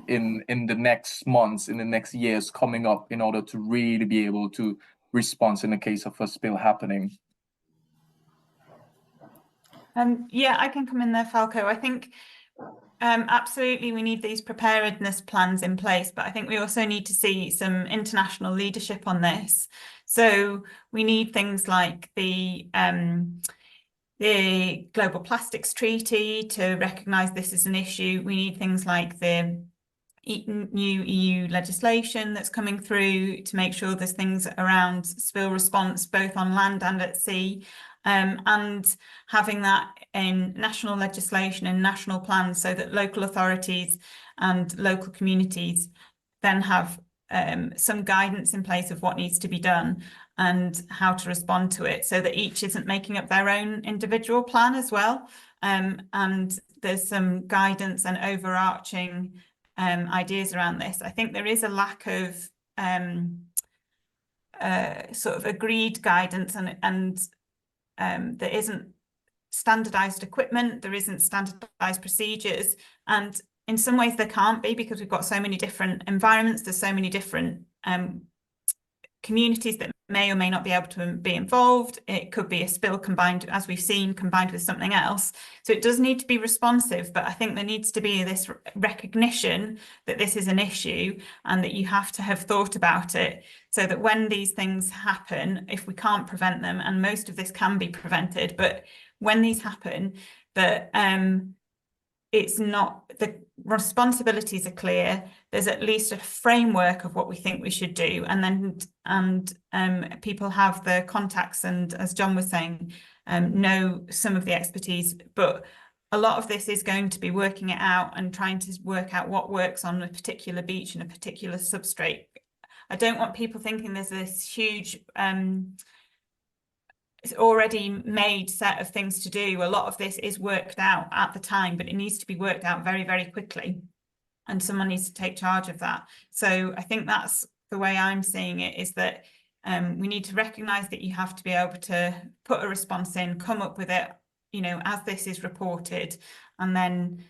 in the next months, in the next years coming up, in order to really be able to respond in the case of a spill happening. Yeah, I can come in there, Falco. I think absolutely we need these preparedness plans in place, but I think we also need to see some international leadership on this. So we need things like the Global Plastics Treaty to recognise this as an issue. We need things like the new EU legislation that's coming through to make sure there's things around spill response both on land and at sea. And having that in national legislation and national plans so that local authorities and local communities then have some guidance in place of what needs to be done and how to respond to it, so that each isn't making up their own individual plan as well. And there's some guidance and overarching ideas around this. I think there is a lack of sort of agreed guidance and there isn't standardized equipment, there isn't standardized procedures, and in some ways there can't be, because we've got so many different environments, there's so many different communities that may or may not be able to be involved. It could be a spill combined, as we've seen, combined with something else. So it does need to be responsive, but I think there needs to be this recognition that this is an issue and that you have to have thought about it, so that when these things happen, if we can't prevent them, and most of this can be prevented, but when these happen, that it's not, the responsibilities are clear, there's at least a framework of what we think we should do, and then people have the contacts and, as John was saying, know some of the expertise, but a lot of this is going to be working it out and trying to work out what works on a particular beach and a particular substrate. I don't want people thinking there's this huge it's already made set of things to do. A lot of this is worked out at the time, but it needs to be worked out very, very quickly. And someone needs to take charge of that. So I think that's the way I'm seeing it, is that we need to recognise that you have to be able to put a response in, come up with it, you know, as this is reported, and then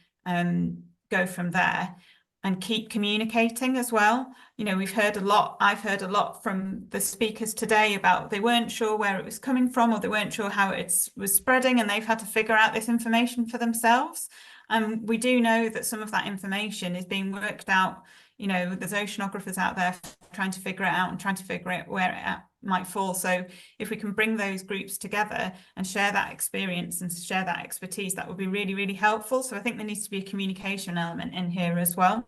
go from there. And keep communicating as well. You know, we've heard a lot, I've heard a lot from the speakers today about they weren't sure where it was coming from, or they weren't sure how it was spreading, and they've had to figure out this information for themselves. And we do know that some of that information is being worked out you know, there's oceanographers out there trying to figure it out and trying to figure out where it might fall. So if we can bring those groups together and share that experience and share that expertise, that would be really, really helpful. So I think there needs to be a communication element in here as well,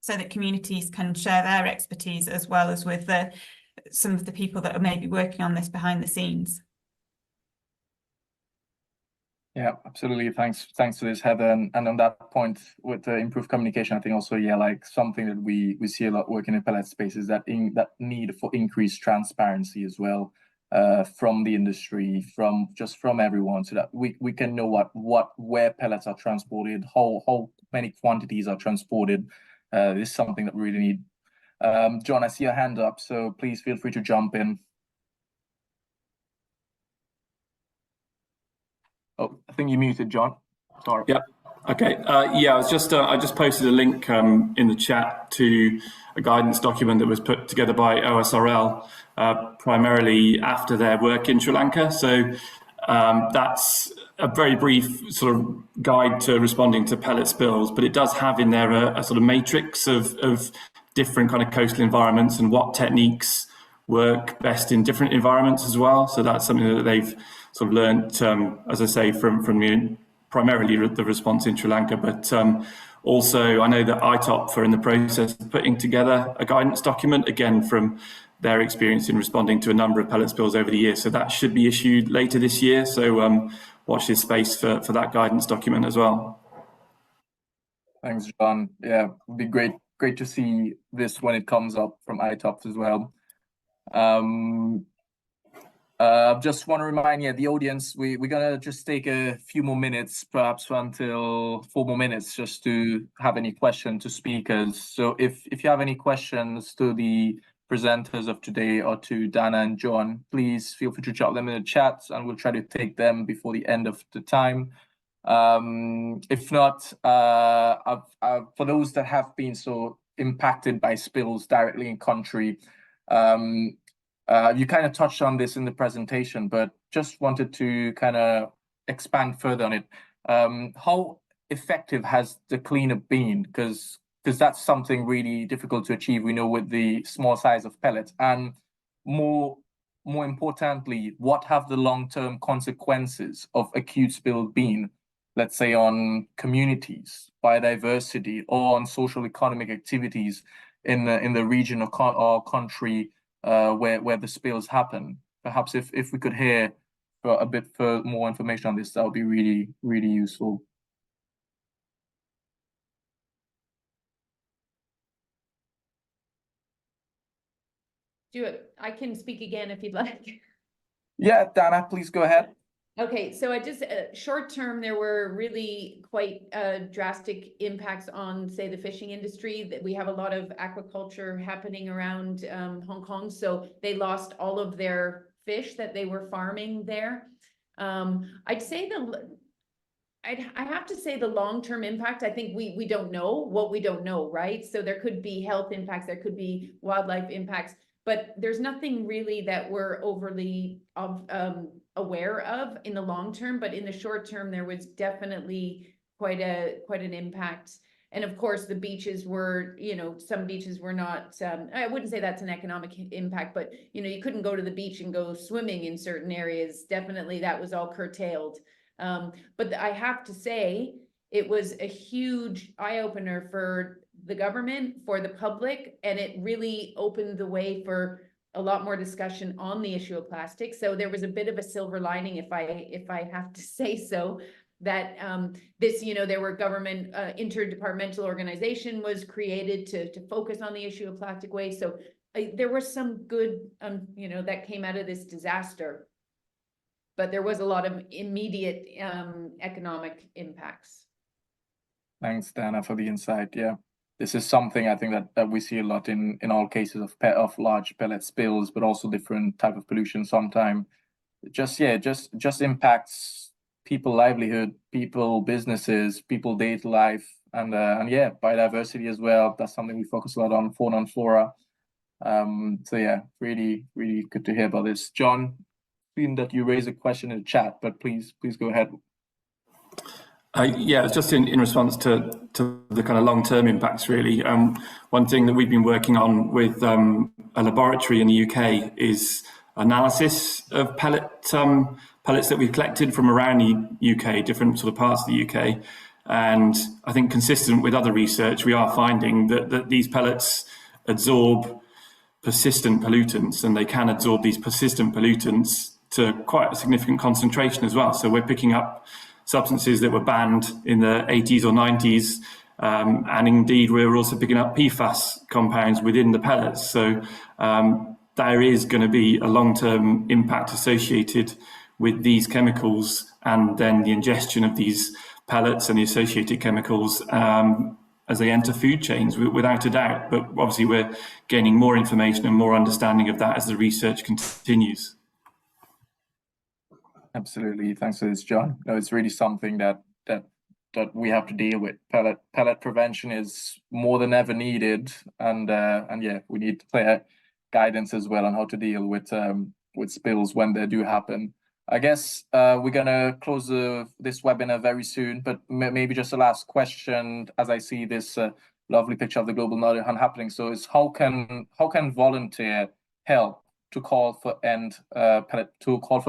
so that communities can share their expertise as well as with some of the people that are maybe working on this behind the scenes. Yeah, absolutely. Thanks for this, Heather. And on that point with the improved communication, I think also, yeah, like something that we see a lot working in pellet spaces, that need for increased transparency as well, from the industry, from everyone, so that we can know where pellets are transported, how many quantities are transported. This is something that we really need. John, I see your hand up, so please feel free to jump in. Oh, I think you muted, John. Sorry. Yeah. Okay. Yeah, I just posted a link in the chat to a guidance document that was put together by OSRL, primarily after their work in Sri Lanka. So that's a very brief sort of guide to responding to pellet spills, but it does have in there a sort of matrix of different kind of coastal environments and what techniques work best in different environments as well. So that's something that they've sort of learned, as I say, from primarily the response in Sri Lanka, but also I know that ITOP are in the process of putting together a guidance document, again, from their experience in responding to a number of pellet spills over the years. So that should be issued later this year. So watch this space for that guidance document as well. Thanks, John. Yeah, it'd be great to see this when it comes up from ITOP as well. Just want to remind the audience, we're gonna just take a few more minutes, perhaps until 4 more minutes, just to have any question to speakers. So if you have any questions to the presenters of today or to Dana and John, please feel free to drop them in the chat, and we'll try to take them before the end of the time. If not, for those that have been so impacted by spills directly in country, you kind of touched on this in the presentation, but just wanted to kind of expand further on it. How effective has the cleanup been? Because that's something really difficult to achieve, we know, with the small size of pellets. And more importantly, what have the long-term consequences of acute spill been, let's say, on communities, biodiversity, or on social economic activities in the region or country where the spills happen? Perhaps if we could hear a bit more information on this, that would be really, really useful. Do it. I can speak again if you'd like. Yeah, Dana, please go ahead. Okay, so I just short term, there were really quite drastic impacts on, say, the fishing industry. That we have a lot of aquaculture happening around Hong Kong, so they lost all of their fish that they were farming there. I'd say I have to say the long-term impact, I think we don't know what we don't know, right? So there could be health impacts, there could be wildlife impacts, but there's nothing really that we're overly aware of in the long term. But in the short term, there was definitely quite an impact. And of course, the beaches were, some beaches were not, I wouldn't say that's an economic impact, but, you couldn't go to the beach and go swimming in certain areas. Definitely that was all curtailed. But I have to say, it was a huge eye-opener for the government, for the public, and it really opened the way for a lot more discussion on the issue of plastic. So there was a bit of a silver lining, if I have to say so, that this, there were government interdepartmental organization was created to focus on the issue of plastic waste. So there was some good, that came out of this disaster, but there was a lot of immediate economic impacts. Thanks, Dana, for the insight. Yeah, this is something I think that we see a lot in all cases of large pellet spills, but also different type of pollution. Sometimes just impacts people livelihood, people businesses, people daily life, and yeah, biodiversity as well. That's something we focus a lot on, fauna and flora. So yeah, really good to hear about this. John, seeing that you raised a question in the chat, but please go ahead. Yeah, it's just in response to the kind of long-term impacts, really. One thing that we've been working on with a laboratory in the UK is analysis of pellets that we've collected from around the UK, different sort of parts of the UK. And I think consistent with other research, we are finding that these pellets absorb persistent pollutants, and they can absorb these persistent pollutants to quite a significant concentration as well. So we're picking up substances that were banned in the 80s or 90s, and indeed we're also picking up PFAS compounds within the pellets. So there is going to be a long-term impact associated with these chemicals, and then the ingestion of these pellets and the associated chemicals as they enter food chains, without a doubt. But obviously we're gaining more information and more understanding of that as the research continues. Absolutely. Thanks for this, John. No, it's really something that we have to deal with. Pellet prevention is more than ever needed, and yeah, we need clear guidance as well on how to deal with spills when they do happen. I guess we're gonna close this webinar very soon, but maybe just a last question as I see this lovely picture of the global nodal hunt happening. So is how can volunteer help to call for an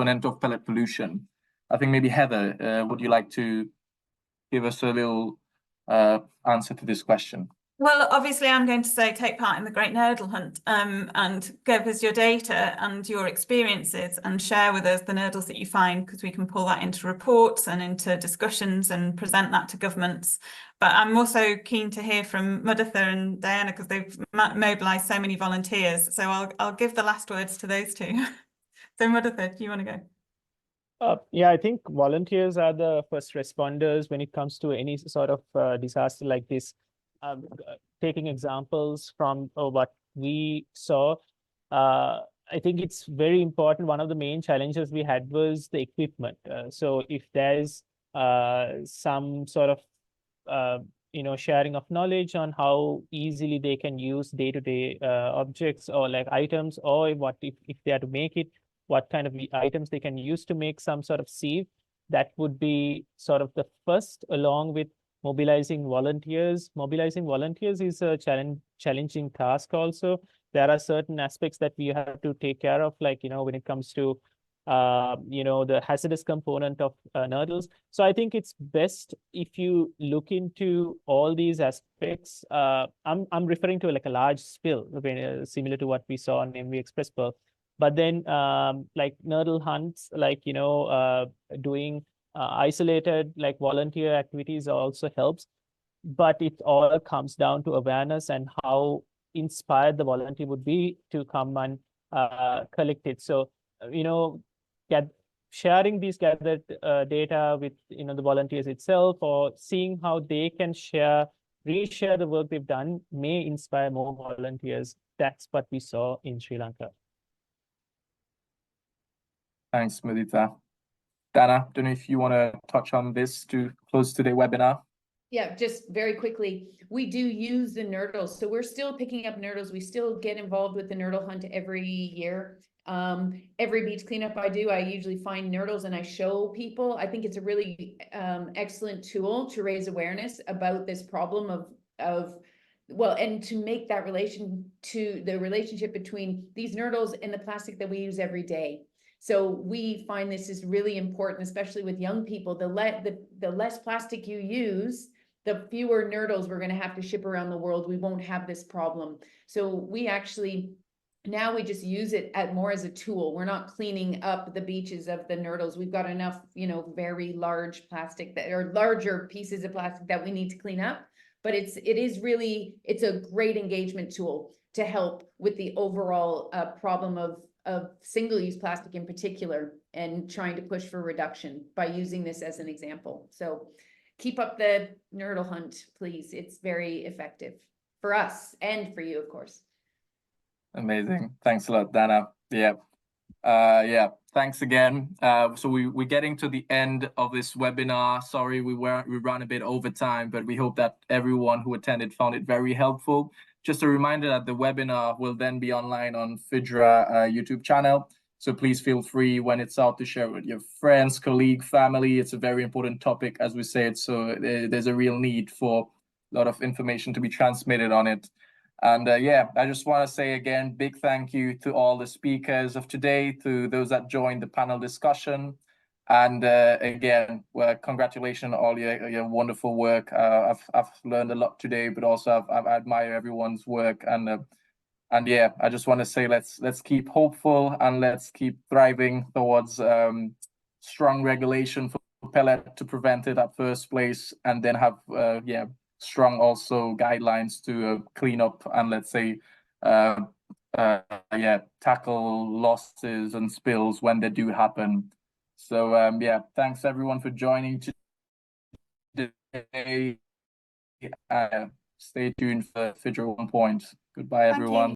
end of pellet pollution? I think maybe Heather, would you like to give us a little answer to this question? Well, obviously, I'm going to say take part in the Great Nurdle Hunt and give us your data and your experiences and share with us the nurdles that you find, because we can pull that into reports and into discussions and present that to governments. But I'm also keen to hear from Muditha and Diana, because they've mobilised so many volunteers. So I'll give the last words to those two. So Muditha, do you want to go? Yeah, I think volunteers are the first responders when it comes to any sort of disaster like this. Taking examples from what we saw, I think it's very important. One of the main challenges we had was the equipment. So if there's some sort of sharing of knowledge on how easily they can use day-to-day objects or like items, or what if they are to make it, what kind of items they can use to make some sort of sieve, that would be sort of the first, along with mobilizing volunteers. Mobilizing volunteers is a challenging task also. There are certain aspects that we have to take care of, like, when it comes to, the hazardous component of nurdles. So I think it's best if you look into all these aspects. I'm referring to like a large spill, similar to what we on MV Express Pearl. But then like nurdle hunts, like, doing isolated like volunteer activities also helps, but it all comes down to awareness and how inspired the volunteer would be to come and collect it. So sharing these gathered data with the volunteers itself, or seeing how they can reshare the work they've done, may inspire more volunteers. That's what we saw in Sri Lanka. Thanks, Muditha. Dana, don't know if you want to touch on this to close today's webinar. Yeah, just very quickly, we do use the nurdles. So we're still picking up nurdles. We still get involved with the nurdle hunt every year. Every beach cleanup I do, I usually find nurdles and I show people. I think it's a really excellent tool to raise awareness about this problem and to make that relationship between these nurdles and the plastic that we use every day. So we find this is really important, especially with young people. The less plastic you use, the fewer nurdles we're going to have to ship around the world. We won't have this problem. So we actually, now we just use it more as a tool. We're not cleaning up the beaches of the nurdles. We've got enough, very large plastic or larger pieces of plastic that we need to clean up. But it's a great engagement tool to help with the overall problem of single-use plastic in particular, and trying to push for reduction by using this as an example. So keep up the nurdle hunt, please. It's very effective for us and for you, of course. Amazing. Thanks a lot, Dana. Yeah, thanks again. So we're getting to the end of this webinar. Sorry, we ran a bit over time, but we hope that everyone who attended found it very helpful. Just a reminder that the webinar will then be online on Fidra YouTube channel. So please feel free when it's out to share with your friends, colleague, family. It's a very important topic, as we said. So there's a real need for a lot of information to be transmitted on it. And yeah, I just want to say again, big thank you to all the speakers of today, to those that joined the panel discussion. And again, well, congratulations on all your wonderful work. I've learned a lot today, but also I admire everyone's work. And yeah, I just want to say let's keep hopeful and let's keep thriving towards strong regulation for pellet to prevent it at first place, and then have yeah, strong also guidelines to clean up and let's say yeah, tackle losses and spills when they do happen. So yeah, thanks everyone for joining today. Stay tuned for Fidra 1 Point. Goodbye, everyone.